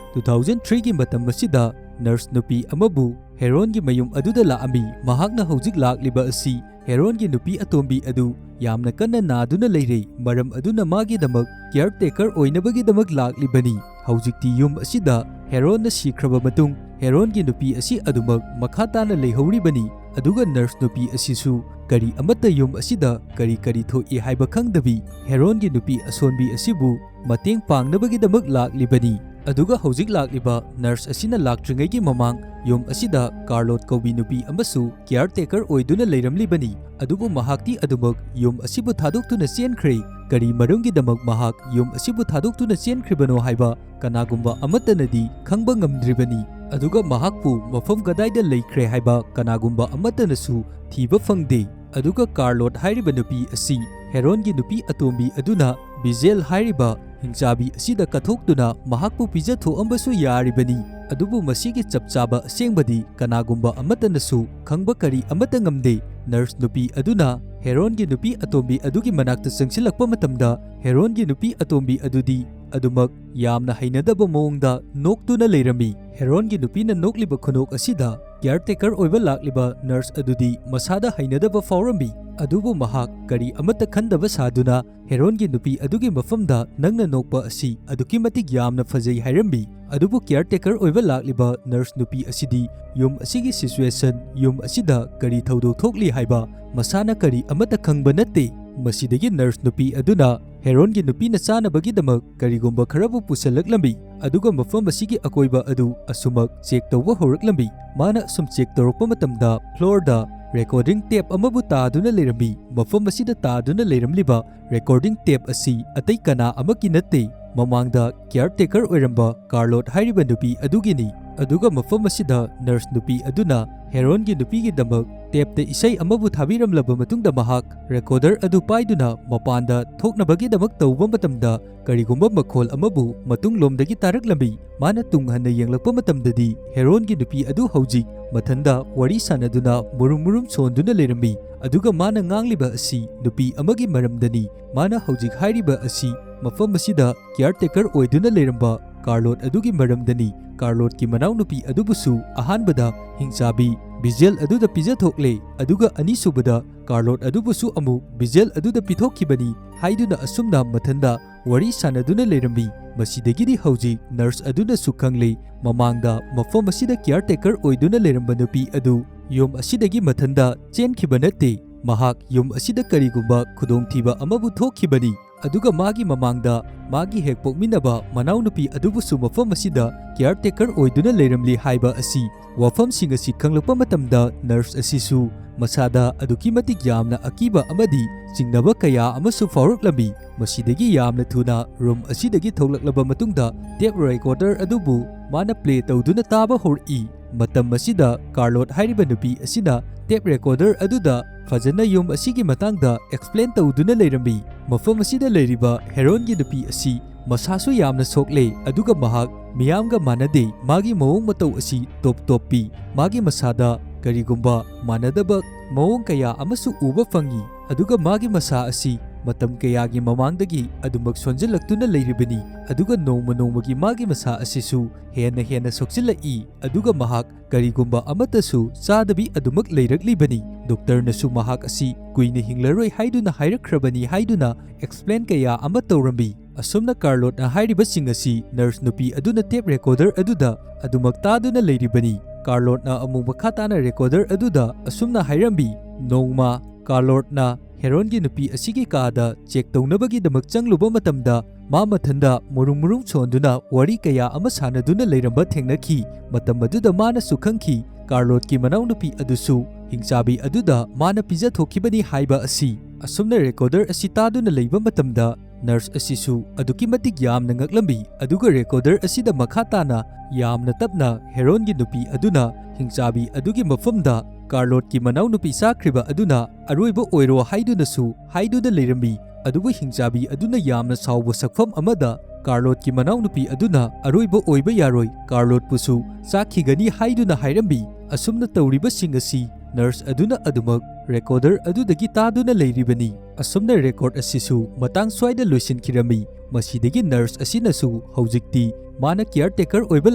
2003 gi matam asida nurse nupi amabu herongi mayum aduda laami. Mahakna haujik lakliba asi herongi nupi atombi adu yamna kanna naduna leire. Maram aduna magidamak caretaker oinabagidamak laklibani. Haujikti yum asida heron na sikraba matung herongi nupi asi adumak makhatana leihoribani. Aduga nurse nupi asisu kari amata yum asida kari thoi haiba khangdabi herongi nupi asonbi asibu mateng pangnabagidamak laklibani. Aduga haujik lakliba nurse asina laktringaigi mamang yum asida Carlot Kobi nupi amasu caretaker oiduna leiramlibani. Adubu mahakti adumak yum asibu thadoktuna chenkhre. Kari marunggidamak mahak yum asibu thadoktuna chenkribano haiba kanagumba amatanadi khangba ngamdribani. Aduga mahakpu mafam kadaida leikhre haiba kanagumba amatanasu thiba fangde. Aduga Carlot hairiba nupi asi herongi nupi atombi aduna visual hairiba Hingchabi asida kathoktuna mahakpu pijathoambasu yaribani. Adubu masigi chapchaba asengbadi kanagumba amatanasu khangba kari amata ngamde. Nurse nupi aduna herongi nupi atombi adugi manakta changsilakpa matamda herongi nupi atombi adudi adumak yamna hainadaba mawongda noktuna leirami. Herongi nupina nokliba khunok asida caretaker oiba lakliba nurse adudi masada hainadaba fawrami. Adubu mahak kari amata khandaba saduna herongi nupi adugi mafamda nangna nokpa asi aduki matik yamna fajai hairambi. Adubu caretaker oiba lakliba nurse nupi asidi yum asigi situation yum asida kari thaudok thokli haiba masana kari amata khangba natte. Masidagi nurse nupi aduna herongi nupi na chanabagidamak karigumba kharabu pusalaklambi. Aduga mafam asigi akoiba adu asumak check tawba horaklambi. Mana asum check tawrakpa matamda floor da recording tape amabu taduna leirami. Mafam asida taduna leiramliba recording tape asi atai kana amaki natte mamangda caretaker oiramba Carlot hairiba nupi adugini. ꯑꯗꯨꯒ ꯃꯐꯝ ꯑꯁꯤꯗ nurse ꯅꯨꯄꯤ ꯑꯗꯨꯅ ꯍꯦꯔꯣꯟꯒꯤ ꯅꯨꯄꯤꯒꯤꯗꯃꯛ ꯇꯦꯞꯇ ꯏꯁꯩ ꯑꯃꯕꯨ ꯊꯥꯕꯤꯔꯝꯂꯕ ꯃꯇꯨꯡꯗ ꯃꯍꯥꯛ recorder ꯑꯗꯨ ꯄꯥꯏꯗꯨꯅ ꯃꯄꯥꯟꯗ ꯊꯣꯛꯅꯕꯒꯤꯗꯃꯛ ꯇꯧꯕ ꯃꯇꯝꯗ ꯀꯔꯤꯒꯨꯝꯕ ꯃꯈꯣꯜ ꯑꯃꯕꯨ ꯃꯇꯨꯡꯂꯣꯝꯗꯒꯤ ꯇꯥꯔꯛꯂꯝꯃꯤ꯫ ꯃꯥꯅ ꯇꯨꯡ ꯍꯟꯅ ꯌꯦꯡꯂꯛꯄ ꯃꯇꯝꯗꯗꯤ ꯍꯦꯔꯣꯟꯒꯤ ꯅꯨꯄꯤ ꯑꯗꯨ ꯍꯧꯖꯤꯛ ꯃꯊꯟꯗ ꯋꯥꯔꯤ ꯁꯥꯟꯅꯗꯨꯅ ꯃꯨꯔꯨꯝ ꯁꯣꯟꯗꯨꯅ ꯂꯩꯔꯝꯃꯤ꯫ ꯑꯗꯨꯒ ꯃꯥꯅ ꯉꯥꯡꯂꯤꯕ ꯑꯁꯤ ꯅꯨꯄꯤ ꯑꯃꯒꯤ ꯃꯔꯝꯗꯅꯤ꯫ ꯃꯥꯅ ꯍꯧꯖꯤꯛ ꯍꯥꯏꯔꯤꯕ ꯑꯁꯤ ꯃꯐꯝ ꯑꯁꯤꯗ ꯀꯤꯌꯔꯇꯦꯀꯔ ꯑꯣꯏꯗꯨꯅ ꯂꯩꯔꯝꯕ ꯀꯥꯔꯂꯣꯠ ꯑꯗꯨꯒꯤ ꯃꯔꯝꯗꯅꯤ꯫ ꯀꯥꯔꯂꯣꯠꯀꯤ ꯃꯅꯥꯎꯅꯨꯄꯤ ꯑꯗꯨꯕꯨꯁꯨ ꯑꯍꯥꯟꯕꯗ ꯍꯤꯡꯆꯥꯕꯤ ꯚꯤꯖꯨꯑꯦꯜ ꯑꯗꯨꯗ ꯄꯤꯖꯊꯣꯛꯂꯦ, ꯑꯗꯨꯒ ꯑꯅꯤꯁꯨꯕꯗ ꯀꯥꯔꯂꯣꯠ ꯑꯗꯨꯕꯨꯁꯨ ꯑꯃꯨꯛ ꯚꯤꯖꯨꯑꯦꯜ ꯑꯗꯨꯗ ꯄꯤꯊꯣꯛꯈꯤꯕꯅꯤ ꯍꯥꯏꯗꯨꯅ ꯑꯁꯨꯝꯅ ꯃꯊꯟꯗ ꯋꯥꯔꯤ ꯁꯥꯟꯅꯗꯨꯅ ꯂꯩꯔꯝꯃꯤ꯫ ꯃꯁꯤꯗꯒꯤꯗꯤ ꯍꯧꯖꯤꯛ ꯅꯔꯁ ꯑꯗꯨꯅꯁꯨ ꯈꯪꯂꯦ ꯃꯃꯥꯡꯗ ꯃꯐꯝ ꯑꯁꯤꯗ ꯀꯤꯌꯔꯇꯦꯀꯔ ꯑꯣꯏꯗꯨꯅ ꯂꯩꯔꯝꯕ ꯅꯨꯄꯤ ꯑꯗꯨ ꯌꯨꯝ ꯑꯁꯤꯗꯒꯤ ꯃꯊꯟꯗ ꯆꯦꯟꯈꯤꯕ ꯅꯠꯇꯦ꯫ ꯃꯍꯥꯛ ꯌꯨꯝ ꯑꯁꯤꯗ ꯀꯔꯤꯒꯨꯝꯕ ꯈꯨꯗꯣꯡꯊꯤꯕ ꯑꯃꯕꯨ ꯊꯣꯛꯈꯤꯕꯅꯤ꯫ ꯑꯗꯨꯒ ꯃꯥꯒꯤ ꯃꯃꯥꯡꯗ ꯃꯥꯒꯤ ꯍꯦꯛ ꯄꯣꯛꯃꯤꯟꯅꯕ ꯃꯅꯥꯎꯅꯨꯄꯤ ꯑꯗꯨꯕꯨꯁꯨ ꯃꯐꯝ ꯑꯁꯤꯗ ꯀꯤꯌꯔꯇꯦꯀꯔ ꯑꯣꯏꯗꯨꯅ ꯂꯩꯔꯝꯂꯤ ꯍꯥꯏꯕ ꯑꯁꯤ ꯋꯥꯐꯝꯁꯤꯡ ꯑꯁꯤ ꯈꯪꯂꯛꯄ ꯃꯇꯝꯗ ꯅꯔꯁ ꯑꯁꯤꯁꯨ ꯃꯁꯥꯗ ꯑꯗꯨꯛꯀꯤ ꯃꯇꯤꯛ ꯌꯥꯝꯅ ꯑꯀꯤꯕ ꯑꯃꯗꯤ ꯆꯤꯡꯅꯕ ꯀꯌꯥ ꯑꯃꯁꯨ ꯐꯥꯎꯔꯛꯂꯝꯃꯤ꯫ ꯃꯁꯤꯗꯒꯤ ꯌꯥꯝꯅ ꯊꯨꯅ ꯔꯨꯝ ꯑꯁꯤꯗꯒꯤ ꯊꯣꯛꯂꯛꯂꯕ ꯃꯇꯨꯡꯗ ꯇꯦꯞ ꯔꯦꯀꯣꯔꯗꯔ ꯑꯗꯨꯕꯨ ꯃꯥꯅ ꯄ꯭ꯂꯦ ꯇꯧꯗꯨꯅ ꯇꯥꯕ ꯍꯧꯔꯛꯏ꯫ ꯃꯇꯝ ꯑꯁꯤꯗ ꯀꯥꯔꯂꯣꯠ ꯍꯥꯏꯔꯤꯕ ꯅꯨꯄꯤ ꯑꯁꯤꯅ ꯇꯦꯞ ꯔꯦꯀꯣꯔꯗꯔ ꯑꯗꯨꯗ ꯐꯖꯅ ꯌꯨꯝ ꯑꯁꯤꯒꯤ ꯃꯇꯥꯡꯗ ꯑꯦꯛꯁꯄ꯭ꯂꯦꯟ ꯇꯧꯗꯨꯅ ꯂꯩꯔꯝꯃꯤ꯫ ꯃꯐꯝ ꯑꯁꯤꯗ ꯂꯩꯔꯤꯕ ꯍꯦꯔꯣꯟꯒꯤ ꯅꯨꯄꯤ ꯑꯁꯤ ꯃꯁꯥꯁꯨ ꯌꯥꯝꯅ ꯁꯣꯛꯂꯦ, ꯑꯗꯨꯒ ꯃꯍꯥꯛ ꯃꯤꯌꯥꯝꯒ ꯃꯥꯟꯅꯗꯦ꯫ ꯃꯥꯒꯤ ꯃꯑꯣꯡ ꯃꯇꯧ ꯑꯁꯤ ꯇꯣꯞ ꯇꯣꯞꯄꯤ꯫ ꯃꯥꯒꯤ ꯃꯁꯥꯗ ꯀꯔꯤꯒꯨꯝꯕ ꯃꯥꯟꯅꯗꯕ ꯃꯑꯣꯡ ꯀꯌꯥ ꯑꯃꯁꯨ ꯎꯕ ꯐꯪꯏ, ꯑꯗꯨꯒ ꯃꯥꯒꯤ ꯃꯁꯥ ꯑꯁꯤ ꯃꯇꯝ ꯀꯌꯥꯒꯤ ꯃꯃꯥꯡꯗꯒꯤ ꯑꯗꯨꯃꯛ ꯁꯣꯟꯖꯤꯜꯂꯛꯇꯨꯅ ꯂꯩꯔꯤꯕꯅꯤ꯫ ꯑꯗꯨꯒ ꯅꯣꯡꯃ ꯅꯣꯡꯃꯒꯤ ꯃꯥꯒꯤ ꯃꯁꯥ ꯑꯁꯤꯁꯨ ꯍꯦꯟꯅ ꯁꯣꯛꯆꯤꯜꯂꯛꯏ, ꯑꯗꯨꯒ ꯃꯍꯥꯛ ꯀꯔꯤꯒꯨꯝꯕ ꯑꯃꯠꯇꯁꯨ ꯆꯥꯗꯕꯤ ꯑꯗꯨꯃꯛ ꯂꯩꯔꯛꯂꯤꯕꯅꯤ꯫ ꯗꯣꯛꯇꯔꯅꯁꯨ ꯃꯍꯥꯛ ꯑꯁꯤ ꯀꯨꯏꯅ ꯍꯤꯡꯂꯔꯣꯏ ꯍꯥꯏꯗꯨꯅ ꯍꯥꯏꯔꯛꯈ꯭ꯔꯕꯅꯤ ꯍꯥꯏꯗꯨꯅ ꯑꯦꯛꯁꯄ꯭ꯂꯦꯟ ꯀꯌꯥ ꯑꯃ ꯇꯧꯔꯝꯃꯤ꯫ ꯑꯁꯨꯝꯅ ꯀꯥꯔꯂꯣꯠꯅ ꯍꯥꯏꯔꯤꯕꯁꯤꯡ ꯑꯁꯤ ꯅꯔꯁ ꯅꯨꯄꯤ ꯑꯗꯨꯅ ꯇꯦꯞ ꯔꯦꯀꯣꯔꯗꯔ ꯑꯗꯨꯗ ꯑꯗꯨꯃꯛ ꯇꯥꯗꯨꯅ ꯂꯩꯔꯤꯕꯅꯤ꯫ ꯀꯥꯔꯂꯣꯠꯅ ꯑꯃꯨꯛ ꯃꯈꯥ ꯇꯥꯅ ꯔꯦꯀꯣꯔꯗꯔ ꯑꯗꯨꯗ ꯑꯁꯨꯝꯅ ꯍꯥꯏꯔꯝꯃꯤ, ꯅꯣꯡꯃ ꯀꯥꯔꯂꯣꯠꯅ ꯍꯦꯔꯣꯟꯒꯤ ꯅꯨꯄꯤ ꯑꯁꯤꯒꯤ ꯀꯥꯗ ꯆꯦꯛ ꯇꯧꯅꯕꯒꯤꯗꯃꯛ ꯆꯪꯂꯨꯕ ꯃꯇꯝꯗ ꯃꯥ ꯃꯊꯟꯗ ꯃꯨꯔꯨꯝ ꯁꯣꯟꯗꯨꯅ wari kaya ama sanaduna leiramba thengnakhi matam aduda manasu khangkhi Carlotki manaunupi adusu Hingchabi aduda mana pizza thokibani haiba asi asumna recorder asi taduna leiba matamda nurse asisu aduki matik yamna ngaklambi aduga recorder asida makha tana yamna tapna herongi nupi aduna Hingchabi adugi mafamda Carlotki manaunupi sakriba aduna aroiba oiro haidunasu haiduna leirambi adubu Hingchabi aduna yamna sauba sakfam amada Carlotki manaunupi aduna aroiba oiba yaroi Carlot pusu sakhigani haiduna hairambi asumna tawriba singasi nurse aduna adumak recorder adudagi taduna leiribani asumna record asisu matang swaida loisinkhirami masidagi nurse asinasu haujikti mana caretaker oiba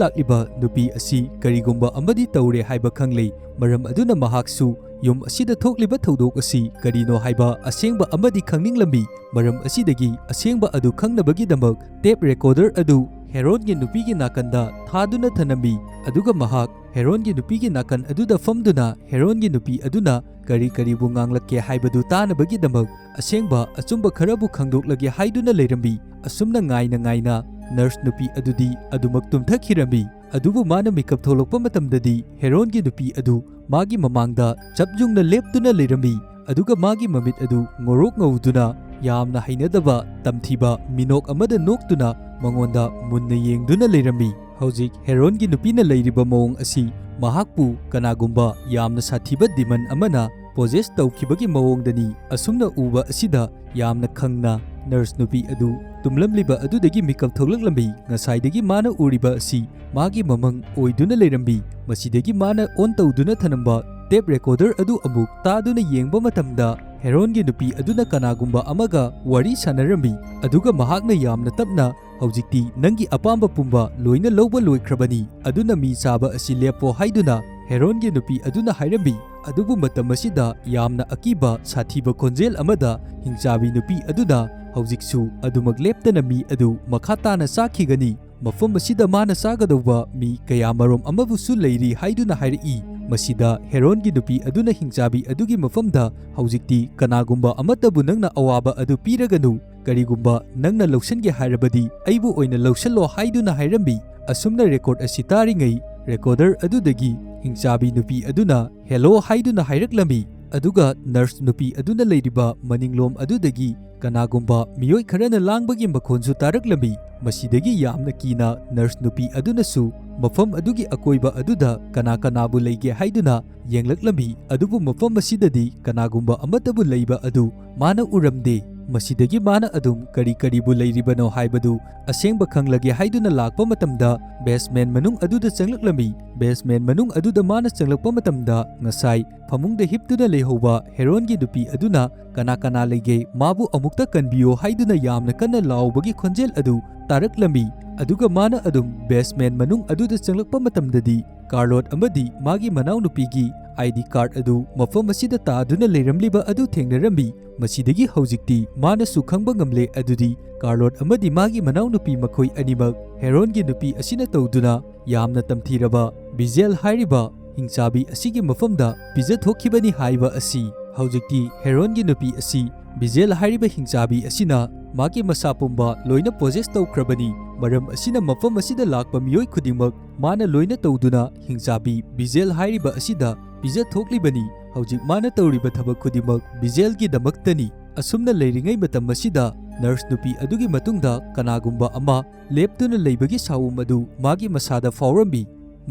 lakliba nupi asi karigumba amadi tawre haiba khanglei maram aduna mahaksu yum asida thokliba thodok asi karino haiba asengba amadi khangninglami maram asidagi asengba adu khangnabagi damak tape recorder adu Herongi nupigi nakanda thaduna thanami aduga mahak Herongi nupigi nakan aduda famduna Herongi nupi aduna kari bu nganglakke haibadu tanabagi damak asengba achumba kharabu khangdoklage haiduna leirambi asumna ngaina nurse nupi adudi adumak tumthakhirami adubu mana makeup tholokpa matamdadi Herongi nupi adu magi mamangda chapjungna leptuna leirambi aduga magi mamit adu ngorok ngauduna yamna hainadaba tamthiba minok amada noktuna mangonda munna yengduna leirambi hojik Herongi nupina leiriba mawong asi mahakpu kanagumba yamna sathiba diman amana possess tawkhibagi mawongdani asumna uba asida yamna khangna nurse nupi adu tumlamliba adudagi mikap tholaklambi ngasaidagi mana uriba asi magi mamang oiduna leirambi masidagi mana on tawduna thanamba tape recorder adu amuk taduna yengba matamda Herongi nupi aduna kanagumba amaga wari sanarambi aduga mahakna yamna tapna hojikti nangi apamba pumba loina lawba loikrabani aduna mi saba asi lepo haiduna Herongi nupi aduna hairambi adubu matam asida yamna akiba sathiba konjel amada Hingchabi nupi aduna hojiksu adumak leptana mi adu makhatana sakhigani mafam asida mana sagadawba mi kayamarom amabusu leiri haiduna hairi masida Herongi nupi aduna Hingchabi adugi mafamda hojikti kanagumba amatabu nangna awaba adu piraganu karigumba nangna lawsange hairabadi aibu oina lawsallo haiduna hairambi asumna record asi taringai recorder adudagi Hingchabi nupi aduna hello haiduna hairaklambi aduga nurse nupi aduna leiriba maninglom adudagi ꯀꯅꯥꯒꯨꯝꯕ ꯃꯤꯑꯣꯏ ꯈꯔꯅ ꯂꯥꯡꯕꯒꯤ ꯃꯈꯣꯟꯁꯨ ꯇꯥꯔꯛꯂꯝꯃꯤ꯫ ꯃꯁꯤꯗꯒꯤ ꯌꯥꯝꯅ ꯀꯤꯅ nurse ꯅꯨꯄꯤ ꯑꯗꯨꯅꯁꯨ ꯃꯐꯝ ꯑꯗꯨꯒꯤ ꯑꯀꯣꯏꯕ ꯑꯗꯨꯗ ꯀꯅꯥꯕꯨ ꯂꯩꯒꯦ ꯍꯥꯏꯗꯨꯅ ꯌꯦꯡꯂꯛꯂꯝꯃꯤ, ꯑꯗꯨꯕꯨ ꯃꯐꯝ ꯑꯁꯤꯗꯗꯤ ꯀꯅꯥꯒꯨꯝꯕ ꯑꯃꯠꯇꯕꯨ ꯂꯩꯕ ꯑꯗꯨ ꯃꯥꯅ ꯎꯔꯝꯗꯦ꯫ ꯃꯁꯤꯗꯒꯤ ꯃꯥꯅ ꯑꯗꯨꯝ ꯀꯔꯤꯕꯨ ꯂꯩꯔꯤꯕꯅꯣ ꯍꯥꯏꯕꯗꯨ ꯑꯁꯦꯡꯕ ꯈꯪꯂꯒꯦ ꯍꯥꯏꯗꯨꯅ ꯂꯥꯛꯄ ꯃꯇꯝꯗ ꯕꯦꯁꯃꯦꯟ ꯃꯅꯨꯡ ꯑꯗꯨꯗ ꯆꯪꯂꯛꯂꯝꯃꯤ꯫ ꯕꯦꯁꯃꯦꯟ ꯃꯅꯨꯡ ꯑꯗꯨꯗ ꯃꯥꯅ ꯆꯪꯂꯛꯄ ꯃꯇꯝꯗ ꯉꯁꯥꯏ ꯐꯃꯨꯡꯗ ꯍꯤꯞꯇꯨꯅ ꯂꯩꯍꯧꯕ ꯍꯦꯔꯣꯟꯒꯤ ꯅꯨꯄꯤ ꯑꯗꯨꯅ ꯀꯅꯥ ꯂꯩꯒꯦ ꯃꯥꯕꯨ ꯑꯃꯨꯛꯇ ꯀꯟꯕꯤꯌꯣ ꯍꯥꯏꯗꯨꯅ ꯌꯥꯝꯅ ꯀꯟꯅ ꯂꯥꯎꯕꯒꯤ ꯈꯣꯟꯖꯦꯜ ꯑꯗꯨ ꯇꯥꯔꯛꯂꯝꯃꯤ꯫ ꯑꯗꯨꯒ ꯃꯥꯅ ꯑꯗꯨꯝ ꯕꯦꯁꯃꯦꯟ ꯃꯅꯨꯡ ꯑꯗꯨꯗ ꯆꯪꯂꯛꯄ ꯃꯇꯝꯗꯗꯤ ꯀꯥꯔꯂꯣꯠ ꯑꯃꯗꯤ ꯃꯥꯒꯤ ꯃꯅꯥꯎꯅꯨꯄꯤꯒꯤ ID ꯀꯥꯔꯗ ꯑꯗꯨ ꯃꯐꯝ ꯑꯁꯤꯗ ꯇꯥꯗꯨꯅ ꯂꯩꯔꯝꯂꯤꯕ ꯑꯗꯨ ꯊꯦꯡꯅꯔꯝꯃꯤ꯫ ꯃꯁꯤꯗꯒꯤ ꯍꯧꯖꯤꯛꯇꯤ ꯃꯥꯅꯁꯨ ꯈꯪꯕ ꯉꯝꯂꯦ ꯑꯗꯨꯗꯤ ꯀꯥꯔꯂꯣꯠ ꯑꯃꯗꯤ ꯃꯥꯒꯤ ꯃꯅꯥꯎꯅꯨꯄꯤ ꯃꯈꯣꯏ ꯑꯅꯤꯃꯛ ꯍꯦꯔꯣꯟꯒꯤ ꯅꯨꯄꯤ ꯑꯁꯤꯅ ꯇꯧꯗꯨꯅ ꯌꯥꯝꯅ ꯇꯝꯊꯤꯔꯕ ꯕꯤꯖꯦꯜ ꯍꯥꯏꯔꯤꯕ ꯍꯤꯡꯆꯥꯕꯤ ꯑꯁꯤꯒꯤ ꯃꯐꯝꯗ ꯄꯤꯖꯊꯣꯛꯈꯤꯕꯅꯤ ꯍꯥꯏꯕ ꯑꯁꯤ꯫ ꯍꯧꯖꯤꯛꯇꯤ ꯍꯦꯔꯣꯟꯒꯤ ꯅꯨꯄꯤ ꯑꯁꯤ ꯕꯤꯖꯦꯜ ꯍꯥꯏꯔꯤꯕ ꯍꯤꯡꯆꯥꯕꯤ ꯑꯁꯤꯅ ꯃꯥꯒꯤ ꯃꯁꯥ ꯄꯨꯝꯕ ꯂꯣꯏꯅ ꯄꯣꯖꯦꯁ ꯇꯧꯈ꯭ꯔꯕꯅꯤ꯫ ꯃꯔꯝ ꯑꯁꯤꯅ ꯃꯐꯝ ꯑꯁꯤꯗ ꯂꯥꯛꯄ ꯃꯤꯑꯣꯏ ꯈꯨꯗꯤꯡꯃꯛ ꯃꯥꯅ ꯂꯣꯏꯅ ꯇꯧꯗꯨꯅ ꯍꯤꯡꯆꯥꯕꯤ ꯕꯤꯖꯦꯜ ꯍꯥꯏꯔꯤba ꯑꯁꯤꯗ ꯄꯤꯖꯊꯣꯛꯂꯤꯕꯅꯤ꯫ ꯍꯧꯖꯤꯛ ꯃꯥꯅ ꯇꯧꯔꯤꯕ ꯊꯕꯛ ꯈꯨꯗꯤꯡꯃꯛ ꯕꯤꯖꯦꯜꯒꯤꯗꯃꯛꯇꯅꯤ꯫ ꯑꯁꯨꯝꯅ ꯂꯩꯔꯤꯉꯩ ꯃꯇꯝ ꯑꯁꯤꯗ ꯅꯔꯁ ꯅꯨꯄꯤ ꯑꯗꯨꯒꯤ ꯃꯇꯨꯡꯗ ꯀꯅꯥꯒꯨꯝꯕ ꯑꯃ ꯂꯦꯞꯇꯨꯅ ꯂꯩꯕꯒꯤ ꯁꯥꯎꯝ ꯑꯗꯨ ꯃꯥꯒꯤ ꯃꯁꯥꯗ ꯐꯥꯎꯔꯝꯃꯤ꯫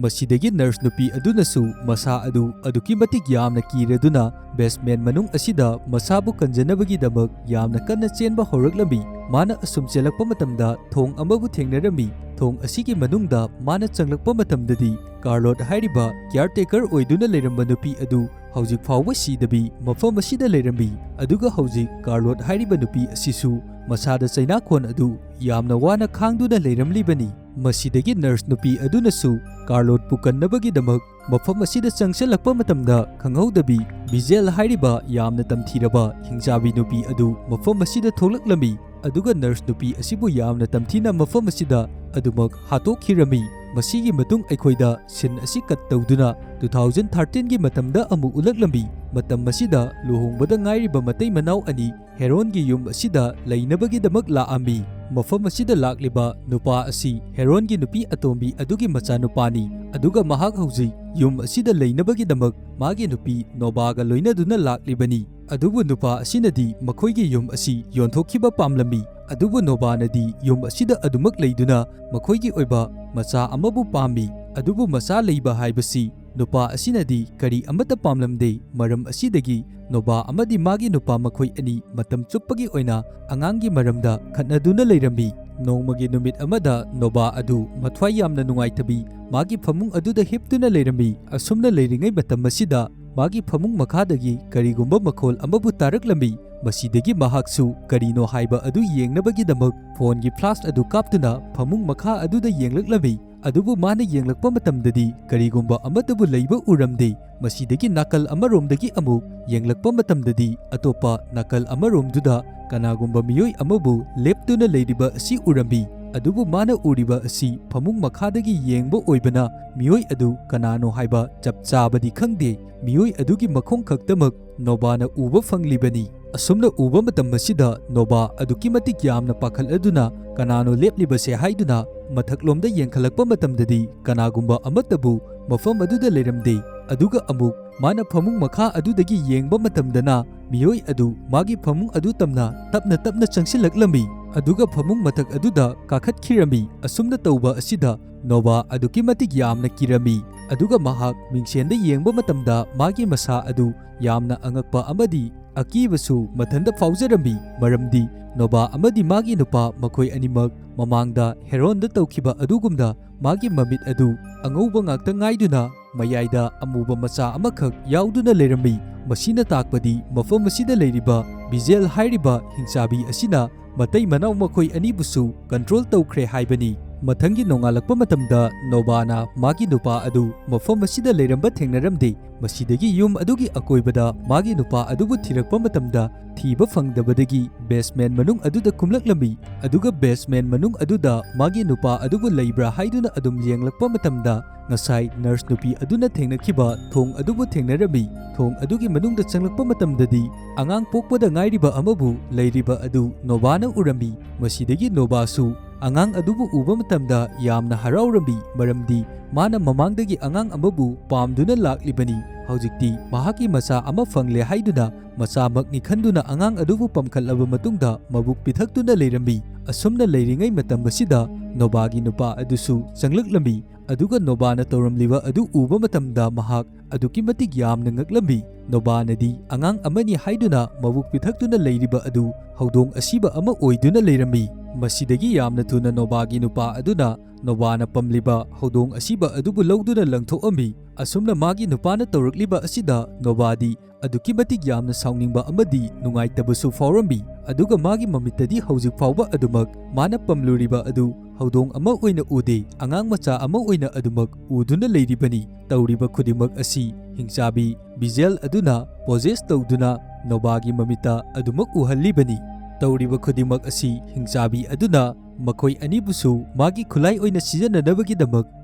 ꯃꯁꯤꯗꯒꯤ ꯅꯔꯁ ꯅꯨꯄꯤ ꯑꯗꯨꯅꯁꯨ ꯃꯁꯥ ꯑꯗꯨ ꯑꯗꯨꯛꯀꯤ ꯃꯇꯤꯛ ꯌꯥꯝꯅ ꯀꯤꯔꯗꯨꯅ ꯕꯦꯁꯃꯦꯟ ꯃꯅꯨꯡ ꯑꯁꯤꯗ ꯃꯁꯥꯕꯨ ꯀꯟꯖꯅꯕꯒꯤꯗꯃꯛ ꯌꯥꯝꯅ ꯀꯟꯅ ꯆꯦꯟꯕ ꯍꯧꯔꯛꯂꯝꯃꯤ꯫ ꯃꯥꯅ ꯑꯁꯨꯝ ꯆꯦꯜꯂꯛꯄ ꯃꯇꯝꯗ ꯊꯣꯡ ꯑꯃꯕꯨ ꯊꯦꯡꯅꯔꯝꯃꯤ꯫ ꯊꯣꯡ ꯑꯁꯤꯒꯤ ꯃꯅꯨꯡꯗ ꯃꯥꯅ ꯆꯪꯂꯛꯄ ꯃꯇꯝꯗꯗꯤ ꯀꯥꯔꯂꯣꯠ ꯍꯥꯏꯔꯤꯕ ꯀꯤꯌꯔꯇꯦꯀꯔ ꯑꯣꯏꯗꯨꯅ ꯂꯩꯔꯝꯕ ꯅꯨꯄꯤ ꯑꯗꯨ ꯍꯧꯖꯤꯛ ꯐꯥꯎꯕ ꯁꯤꯗꯕꯤ ꯃꯐꯝ ꯑꯁꯤꯗ ꯂꯩꯔꯝꯃꯤ꯫ ꯑꯗꯨꯒ ꯍꯧꯖꯤꯛ ꯀꯥꯔꯂꯣꯠ ꯍꯥꯏꯔꯤꯕ ꯅꯨꯄꯤ ꯑꯁꯤꯁꯨ ꯃꯁꯥꯗ ꯆꯩꯅꯥꯈꯣꯟ ꯑꯗꯨ ꯌꯥꯝꯅ ꯋꯥꯅ ꯈꯥꯡꯗꯨꯅ ꯂꯩꯔꯝꯂꯤꯕꯅꯤ꯫ ꯃꯁꯤꯗꯒꯤ ꯅꯔꯁ ꯅꯨꯄꯤ ꯑꯗꯨꯅꯁꯨ ꯀꯥꯔꯂꯣꯠꯄꯨ ꯀꯟꯅꯕꯒꯤꯗꯃꯛ ꯃꯐꯝ ꯑꯁꯤꯗ ꯆꯪꯁꯤꯜꯂꯛꯄ ꯃꯇꯝꯗ ꯈꯪꯍꯧꯗꯕꯤ ꯕꯤꯖꯦꯜ ꯍꯥꯏꯔꯤꯕ ꯌꯥꯝꯅ ꯇꯝꯊꯤꯔꯕ ꯍꯤꯡꯆꯥꯕꯤ ꯅꯨꯄꯤ ꯑꯗꯨ ꯃꯐꯝ ꯑꯁꯤꯗ ꯊꯣꯛꯂꯛꯂꯝꯃꯤ꯫ ꯑꯗꯨꯒ ꯅꯔꯁ ꯅꯨꯄꯤ ꯑꯁꯤꯕꯨ ꯌꯥꯝꯅ ꯇꯝꯊꯤꯅ ꯃꯐꯝ ꯑꯁꯤꯗ ꯑꯗꯨꯃꯛ ꯍꯥꯠꯇꯣꯛꯈꯤꯔꯝꯃꯤ꯫ ꯃꯁꯤꯒꯤ ꯃꯇꯨꯡ ꯑꯩꯈꯣꯏꯗ ꯁꯤꯟ ꯑꯁꯤ ꯀꯠ ꯇꯧꯗꯨꯅ 2013ꯒꯤ ꯃꯇꯝꯗ ꯑꯃꯨꯛ ꯎꯠꯂꯛꯂꯝꯃꯤ꯫ ꯃꯇꯝ ꯑꯁꯤꯗ ꯂꯨꯍꯣꯡꯕꯗ ꯉꯥꯏꯔꯤꯕ ꯃꯇꯩ ꯃꯅꯥꯎ ꯑꯅꯤ ꯍꯦꯔꯣꯟꯒꯤ ꯌꯨꯝ ꯑꯁꯤꯗ ꯂꯩꯅꯕꯒꯤꯗꯃꯛ ꯂꯥꯛꯑꯝꯃꯤ꯫ ꯃꯐꯝ ꯑꯁꯤꯗ ꯂꯥꯛꯂꯤꯕ ꯅꯨꯄꯥ ꯑꯁꯤ ꯍꯦꯔꯣꯟꯒꯤ ꯅꯨꯄꯤ ꯑꯇꯣꯝꯕꯤ ꯑꯗꯨꯒꯤ ꯃꯆꯥꯅꯨꯄꯥꯅꯤ꯫ ꯑꯗꯨꯒ ꯃꯍꯥꯛ ꯍꯧꯖꯤꯛ ꯌꯨꯝ ꯑꯁꯤꯗ ꯂꯩꯅꯕꯒꯤꯗꯃꯛ ꯃꯥꯒꯤ ꯅꯨꯄꯤ ꯅꯣꯕꯥꯒ ꯂꯣꯏꯅꯗꯨꯅ ꯂꯥꯛꯂꯤꯕꯅꯤ꯫ ꯑꯗꯨꯕꯨ ꯅꯨꯄꯥ ꯑꯁꯤꯅꯗꯤ ꯃꯈꯣꯏꯒꯤ ꯌꯨꯝ ꯑꯁꯤ ꯌꯣꯟꯊꯣꯛꯈꯤꯕ ꯄꯥꯝꯂꯝꯃꯤ꯫ ꯑꯗꯨꯕꯨ ꯅꯣꯕꯥꯅꯗꯤ ꯌꯨꯝ ꯑꯁꯤꯗ ꯑꯗꯨꯃꯛ ꯂꯩꯗꯨꯅ ꯃꯈꯣꯏꯒꯤ ꯑꯣꯏꯕ ꯃꯆꯥ ꯑꯃꯕꯨ ꯄꯥꯝꯃꯤ꯫ ꯑꯗꯨꯕꯨ ꯃꯆꯥ ꯂꯩꯕ ꯍꯥꯏꯕꯁꯤ ꯅꯨꯄꯥ ꯑꯁꯤꯅꯗꯤ ꯀꯔꯤ ꯑꯃꯠꯇ ꯄꯥꯝꯂꯝꯗꯦ꯫ ꯃꯔꯝ ꯑꯁꯤꯗꯒꯤ ꯅꯣꯕꯥ ꯑꯃꯗꯤ ꯃꯥꯒꯤ ꯅꯨꯄꯥ ꯃꯈꯣꯏ ꯑꯅꯤ ꯃꯇꯝ ꯆꯨꯞꯄꯒꯤ ꯑꯣꯏꯅ ꯑꯉꯥꯡꯒꯤ ꯃꯔꯝꯗ ꯈꯠꯅꯗꯨꯅ ꯂꯩꯔꯝꯃꯤ꯫ ꯅꯣꯡꯃꯒꯤ ꯅꯨꯃꯤꯠ ꯑꯃꯗ ꯅꯣꯕꯥ ꯑꯗꯨ ꯃꯊ꯭ꯋꯥꯏ ꯌꯥꯝꯅ ꯅꯨꯡꯉꯥꯏꯇꯕꯤ ꯃꯥꯒꯤ ꯐꯃꯨꯡ ꯑꯗꯨꯗ ꯍꯤꯞꯇꯨꯅ ꯂꯩꯔꯝꯃꯤ꯫ ꯑꯁꯨꯝꯅ ꯂꯩꯔꯤꯉꯩ ꯃꯇꯝ ꯑꯁꯤꯗ ꯃꯥꯒꯤ ꯐꯃꯨꯡ ꯃꯈꯥꯗꯒꯤ ꯀꯔꯤꯒꯨꯝꯕ ꯃꯈꯣꯜ ꯑꯃꯕꯨ ꯇꯥꯔꯛꯂꯝꯃꯤ꯫ ꯃꯁꯤꯗꯒꯤ ꯃꯍꯥꯛꯁꯨ ꯀꯔꯤꯅꯣ ꯍꯥꯏꯕ ꯑꯗꯨ ꯌꯦꯡꯅꯕꯒꯤꯗꯃꯛ ꯐꯣꯟꯒꯤ ꯐ꯭ꯂꯥꯁ ꯑꯗꯨ ꯀꯥꯞꯇꯨꯅ ꯐꯃꯨꯡ ꯃꯈꯥ ꯑꯗꯨꯗ ꯌꯦꯡꯂꯛꯂꯝꯃꯤ꯫ ꯑꯗꯨꯕꯨ ꯃꯥꯅ ꯌꯦꯡꯂꯛꯄ ꯃꯇꯝꯗꯗꯤ ꯀꯔꯤꯒꯨꯝꯕ ꯑꯃꯠꯇꯕꯨ ꯂꯩꯕ ꯎꯔꯝꯗꯦ꯫ ꯃꯁꯤꯗꯒꯤ ꯅꯥꯀꯜ ꯑꯃꯔꯣꯝꯗꯒꯤ ꯑꯃꯨꯛ ꯌꯦꯡꯂꯛꯄ ꯃꯇꯝꯗꯗꯤ ꯑꯇꯣꯞꯄ ꯅꯥꯀꯜ ꯑꯃꯔꯣꯝꯗꯨꯗ ꯀꯅꯥꯒꯨꯝꯕ ꯃꯤꯑꯣꯏ ꯑꯃꯕꯨ ꯂꯦꯞꯇꯨꯅ ꯂꯩꯔꯤꯕ ꯑꯁꯤ ꯎꯔꯝꯃꯤ꯫ ꯑꯗꯨꯕꯨ ꯃꯥꯅ ꯎꯔꯤꯕ ꯑꯁꯤ ꯐꯃꯨꯡ ꯃꯈꯥꯗꯒꯤ ꯌꯦꯡꯕ ꯑꯣꯏꯕꯅ ꯃꯤꯑꯣꯏ ꯑꯗꯨ ꯀꯅꯥꯅꯣ ꯍꯥꯏꯕ ꯆꯞ ꯆꯥꯕꯗꯤ ꯈꯪꯗꯦ꯫ ꯃꯤꯑꯣꯏ ꯑꯗꯨꯒꯤ ꯃꯈꯣꯡ ꯈꯛꯇꯃꯛ ꯅꯣꯕꯥꯅ ꯎꯕ ꯐꯪꯂꯤꯕꯅꯤ꯫ ꯑꯁꯨꯝꯅ ꯎꯕ ꯃꯇꯝ ꯑꯁꯤꯗ ꯅꯣꯕꯥ ꯑꯗꯨꯛꯀꯤ ꯃꯇꯤꯛ ꯌꯥꯝꯅ ꯄꯥꯈꯠꯂꯗꯨꯅ ꯀꯅꯥꯅꯣ ꯂꯦꯞꯂꯤꯕꯁꯦ ꯍꯥꯏꯗꯨꯅ ꯃꯊꯛꯂꯣꯝꯗ ꯌꯦꯡꯈꯠꯂꯛꯄ ꯃꯇꯝꯗꯗꯤ ꯀꯅꯥꯒꯨꯝꯕ ꯑꯃꯠꯇꯕꯨ ꯃꯐꯝ ꯑꯗꯨꯗ ꯂꯩꯔꯝꯗꯦ꯫ ꯑꯗꯨꯒ ꯑꯃꯨꯛ ꯃꯥꯅ ꯐꯃꯨꯡ ꯃꯈꯥ ꯑꯗꯨꯗꯒꯤ ꯌꯦꯡꯕ ꯃꯇꯝꯗꯅ ꯃꯤꯑꯣꯏ ꯑꯗꯨ ꯃꯥꯒꯤ ꯐꯃꯨꯡ ꯑꯗꯨ ꯇꯞꯅ ꯇꯞꯅ ꯆꯪꯁꯤꯜꯂꯛꯂꯝꯃꯤ꯫ ꯑꯗꯨꯒ ꯐꯃꯨꯡ ꯃꯊꯛ ꯑꯗꯨꯗ ꯀꯥꯈꯠꯈꯤꯔꯝꯃꯤ꯫ ꯑꯁꯨꯝꯅ ꯇꯧꯕ ꯑꯁꯤꯗ ꯅꯣꯕꯥ ꯑꯗꯨꯛꯀꯤ ꯃꯇꯤꯛ ꯌꯥꯝꯅ ꯀꯤꯔꯝꯃꯤ꯫ ꯑꯗꯨꯒ ꯃꯍꯥꯛ ꯃꯤꯡꯁꯦꯟꯗ ꯌꯦꯡꯕ ꯃꯇꯝꯗ ꯃꯥꯒꯤ ꯃꯁꯥ ꯑꯗꯨ ꯌꯥꯝꯅ ꯑꯉꯛꯄ ꯑꯃꯗꯤ ꯑꯀꯤꯕꯁꯨ ꯃꯊꯟꯇ ꯐꯥꯎꯖꯔꯝꯃꯤ꯫ ꯃꯔꯝꯗꯤ ꯅꯣꯕꯥ ꯑꯃꯗꯤ ꯃꯥꯒꯤ ꯅꯨꯄꯥ ꯃꯈꯣꯏ ꯑꯅꯤꯃꯛ ꯃꯃꯥꯡꯗ ꯍꯦꯔꯣꯟꯗ ꯇꯧꯈꯤꯕ ꯑꯗꯨꯒꯨꯝꯅ ꯃꯥꯒꯤ ꯃꯃꯤꯠ ꯑꯗꯨ ꯑꯉꯧꯕ ꯉꯥꯛꯇ ꯉꯥꯏꯗꯨꯅ ꯃꯌꯥꯏꯗ ꯑꯃꯨꯕ ꯃꯆꯥ ꯑꯃꯈꯛ ꯌꯥꯎꯗꯨꯅ ꯂꯩꯔꯝꯃꯤ꯫ ꯃꯁꯤꯅ ꯇꯥꯛꯄꯗꯤ ꯃꯐꯝ ꯑꯁꯤꯗ ꯂꯩꯔꯤꯕ ꯕꯤꯖꯦꯜ ꯍꯥꯏꯔꯤꯕ ꯍꯤꯡꯆꯥꯕꯤ ꯑꯁꯤꯅ ꯃꯇꯩ ꯃꯅꯥꯎ ꯃꯈꯣꯏ ꯑꯅꯤꯕꯨꯁꯨ ꯀꯟꯇ꯭ꯔꯣꯜ ꯇꯧꯈ꯭ꯔꯦ ꯍꯥꯏꯕꯅꯤ꯫ ꯃꯊꯪꯒꯤ ꯅꯣꯡꯉꯥꯜꯂꯛꯄ ꯃꯇꯝꯗ ꯅꯣꯕꯥꯅ ꯃꯥꯒꯤ ꯅꯨꯄꯥ ꯑꯗꯨ ꯃꯐꯝ ꯑꯁꯤꯗ ꯂꯩꯔꯝꯕ ꯊꯦꯡꯅꯔꯝꯗꯦ꯫ ꯃꯁꯤꯗꯒꯤ ꯌꯨꯝ ꯑꯗꯨꯒꯤ ꯑꯀꯣꯏꯕꯗ ꯃꯥꯒꯤ ꯅꯨꯄꯥ ꯑꯗꯨꯕꯨ ꯊꯤꯔꯛꯄ ꯃꯇꯝꯗ ꯊꯤꯕ ꯐꯪꯗꯕꯗꯒꯤ ꯕꯦꯁꯃꯦꯟ ꯃꯅꯨꯡ ꯑꯗꯨꯗ ꯀꯨꯝꯂꯛꯂꯝꯃꯤ꯫ ꯑꯗꯨꯒ ꯕꯦꯁꯃꯦꯟ ꯃꯅꯨꯡ ꯑꯗꯨꯗ ꯃꯥꯒꯤ ꯅꯨꯄꯥ ꯑꯗꯨꯕꯨ ꯂꯩꯕ꯭ꯔꯥ ꯍꯥꯏꯗꯨꯅ ꯑꯗꯨꯝ ꯌꯦꯡꯂꯛꯄ ꯃꯇꯝꯗ ꯉꯁꯥꯏ ꯅꯔꯁ ꯅꯨꯄꯤ ꯑꯗꯨꯅ ꯊꯦꯡꯅꯈꯤꯕ ꯊꯣꯡ ꯑꯗꯨꯕꯨ ꯊꯦꯡꯅꯔꯝꯃꯤ꯫ ꯊꯣꯡ ꯑꯗꯨꯒꯤ ꯃꯅꯨꯡꯗ ꯆꯪꯂꯛꯄ ꯃꯇꯝꯗꯗꯤ ꯑꯉꯥꯡ ꯄꯣꯛꯄꯗ ꯉꯥꯏꯔꯤꯕ ꯑꯃꯕꯨ ꯂꯩꯔꯤꯕ ꯑꯗꯨ ꯅꯣꯕꯥꯅ ꯎꯔꯝꯃꯤ꯫ ꯃꯁꯤꯗꯒꯤ ꯅꯣꯕꯥꯁꯨ angang adubu uba matamda yamna haraurambi maramdi mana mamangdagi angang amabu pamduna laklibani hojikti mahaki macha ama fangle haiduna macha makni khanduna angang adubu pamkhalaba matungda mabuk pithaktuna leirambi asumna leiringai matam basida nobagi nupa adusu changlaklambi aduga nobana tawramliba adu uba matamda mahak aduki matik yamna ngaklambi nobanadi angang amani haiduna mabuk pithaktuna leiriba adu hawdong asiba ama oiduna leirambi masidagi yamna thuna nobagi nupa aduna nobana pamliba hawdong asiba adubu lawduna langthokambi asumna magi nupana tawrakliba asida nobadi aduki matik yamna sawningba amadi nungaitabusu fawrambi aduga magi mamitadi hawjik fawba adumak mana pamluriba adu hawdong ama oina ude angang macha ama oina adumak uduna leiribani tawriba khudimak asi hingchabi bijel aduna possess tawduna nobagi mamita adumak uhallibani tawriba khudimak asi hingchabi aduna makhoi anibusu magi khulai oina sijananabagi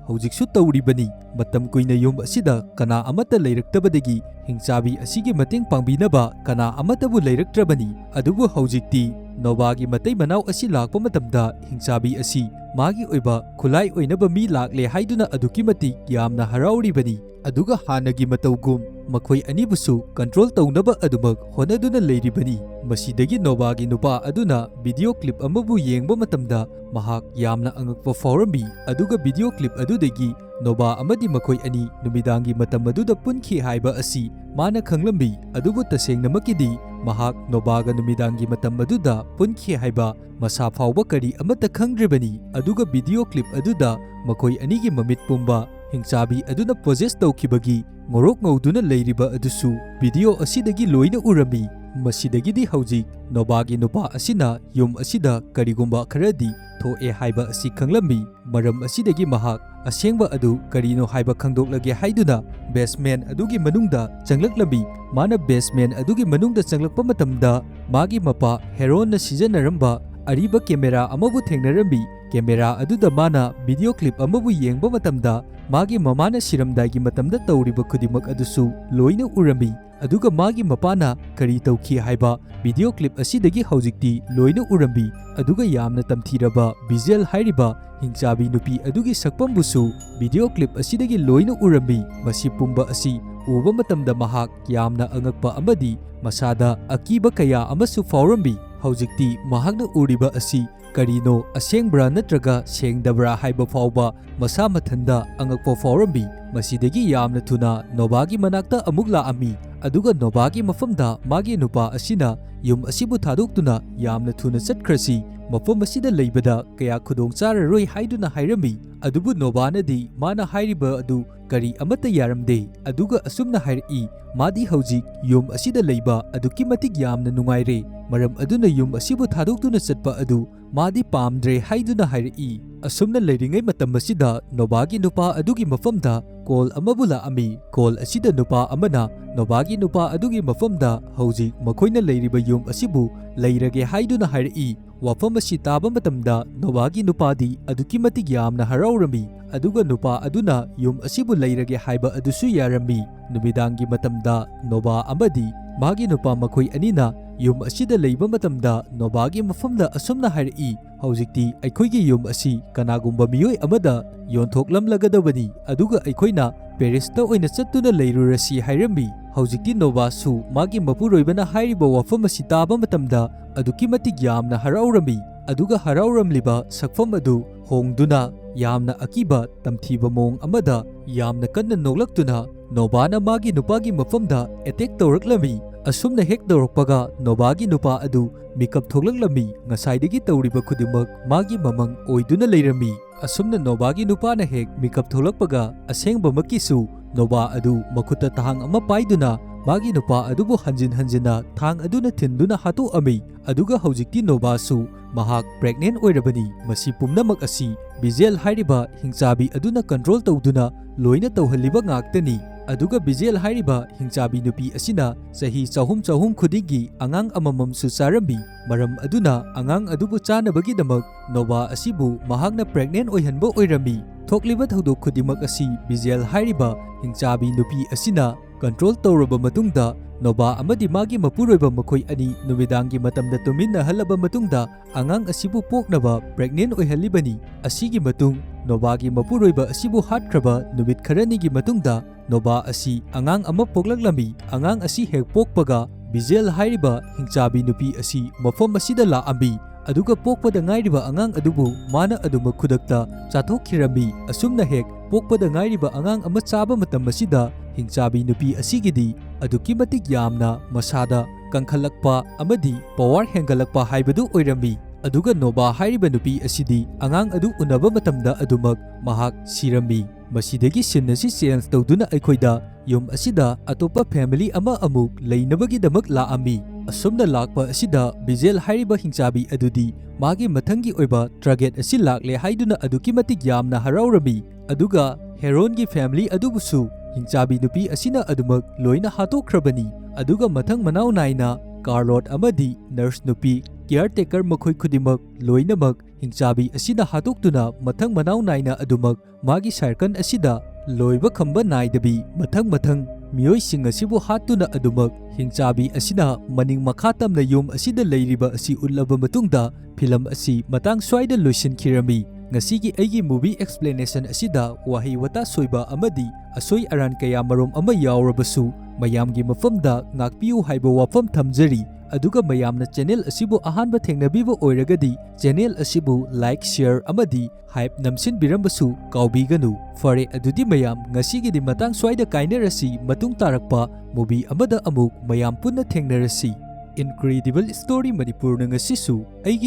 hawjiksu tawribani matam kuina yom asida kana amata leiraktabadagi hingchabi asigi mateng pangbinaba kana amatabu leiraktrabani adubu hawjikti nobagi matay manaw asi lakpa matamda hingchabi asi magi oiba khulai oinaba mi lakle haiduna aduki matik yamna harauribani aduga hanagi matawgum makhoi anibusu control tawnaba adumak honaduna leiribani masidagi nobagi nupa aduna video clip amabu yengba matamda mahak yamna angakpa fawrambi aduga video clip adudagi noba amadi makhoi ani numidangi matam aduda punkhi haiba asi mana khanglambi adubu tasengnamakidi mahak nobaga numidangi matam aduda punkhi haiba masa fawba kari amata khangdribani aduga video clip aduda makhoi anigi mamit pumba hingchabi aduna possess tawkhibagi ngorok ngawduna leiriba adusu video asidagi loina urami masidagidi hawjik nobagi nupa asina yum asida karigumba kharadi thoe haiba asi khanglambi maram asidagi mahak asengba adu karino haiba khangdoklage haiduna basement adugi manungda changlaklambi mana basement adugi manungda changlakpa matamda magi mapa heron na sijanaramba ariba camera amabu thengnarambi camera aduda mana video clip amabu yengba matamda magi mamana siramdagi matamda tawriba khudimak adusu loina urambi aduga magi mapana kari tawki haiba video clip asidagi hawjikti loina urambi aduga yamna tamthiraba visual hairiba hingchabi nupi adugi sakpambusu video clip asidagi loina urambi masi pumba asi uba matamda mahak yamna angakpa amadi masada akiba kaya amasu fawrambi hawjikti mahakna uriba asi karino asengbra natraga sengdabra haiba fawba masa mathanda angakpa fawrambi masidagi yamna thuna nobagi manakta amuk laami aduga nobagi mafamda magi nupa asina yum asibu thadoktuna yamna thuna chatkrasi mafam asida leibada kaya khudong chararoi haiduna hairami adubu nobanadi mana hairiba adu kari amata yaramde aduga asumna hairi madi hawjik yum asida leiba aduki matik yamna nungaire maram aduna yum asibu thadoktuna chatpa adu madi pamdre haiduna hairi asumna leiringai matam asida nobagi nupa adugi mafamda kol amabula ami kol asida nupa amana nobagi nupa adugi mafamda hawjik makhoina leiriba yum asibu leirage haiduna hairi wafam asi taba matamda nobagi nupadi aduki matik yamna haraurami aduga nupa aduna yum asibu leirage haiba adusu yarami numidangi matamda noba amadi magi nupa makhoi anina yum asida leiba matamda nobagi mafamda asumna hairi hawjikti aikhoigi yum asi kanagumba miyoi amada yonthoklamlagadabani aduga aikhoina Parista oina chattuna leirurasi hairami hawjikti nobasu magi mapuroibana hairiba wafam asi taba matamda aduki matik yamna haraurami aduga harauramliba sakfam adu hongduna yamna akiba tamthiba mong amada yamna kanna nolaktuna nobana magi nupagi mafamda attack tawraklami asumna hek tawrakpaga nobagi nupa adu mikap thoklaklami ngasaidagi tawriba khudimak magi mamang oiduna leirami asumna nobagi nupana hek mikap tholakpaga asengba makisu noba adu makuta tahang ama paiduna magi nupa adubu hanjina thang aduna thinduna hatu ami aduga hawjikti nobasu mahak pregnant oirabani masi pumnamak asi visual hairiba hingchabi aduna control tawduna loina tawhaliba ngaktani aduga visual hairiba hingchabi nupi asina chahi chahum khudigi angang amamam su charambi maram aduna angang adubu chanabagi damak noba asibu mahakna pregnant oihanba oirami thokliba thodok khudimak asi visual hairiba hingchabi nupi asina control tawraba matungda Noba amadi magi mapuroiba makhoi ani numidangi matamda tuminna halaba matungda angang asibu poknaba pregnant oihalibani asigi matung Nobagi mapuroiba asibu hatkraba numit kharanigi matungda Noba asi angang ama poklaklami angang asi hek pokpaga Bijel hairiba Hingchabi nupi asi mafam asida laambi aduga pokpada ngairiba angang adubu mana aduma khudakta chathokkhirami asumna hek pokpada ngairiba angang ama chaba matam asida Hingchabi nupi asigidi aduki matik yamna masada kangkhalakpa amadi power hengalakpa haibadu oirami aduga Noba hairiba nupi asidi angang adu unaba matamda adumak mahak sirami masidagi sin asi change tawduna aikhoida yum asida atopa family ama amuk leinabagi damak laami asumna lakpa asida Bijel hairiba Hingchabi adudi magi mathangi oiba target asi lakle haiduna aduki matik yamna haraurami aduga herongi family adubusu Hingchabi nupi asina adumak loina hatokhrabani aduga mathang manau naina Carlot amadi nurse nupi caretaker makhoi khudimak loinamak Hingchabi asina hatoktuna mathang manau naina adumak magi sarkan asida loiba khamba naidabi mathang mioi sing asibu hatuna adumak Hingchabi asina maning makhatamna yum asida leiriba asi ullaba matungda film asi matang swaida loisin khirami ngasigi aigi movie explanation asida wahi wata soiba amadi asoi aran kaya marom ama yaurabasu mayamgi mafamda ngakpiu haiba wafam thamjari aduga mayamna channel asibu ahanba thengnabiba oiragadi channel asibu like share amadi hype namsin birambasu kaubiganu fare adudi mayam ngasigi di matang swaida kainarasi matung tarakpa movie amada amuk mayam punna thengnarasi incredible story Manipur na ngasisu aigi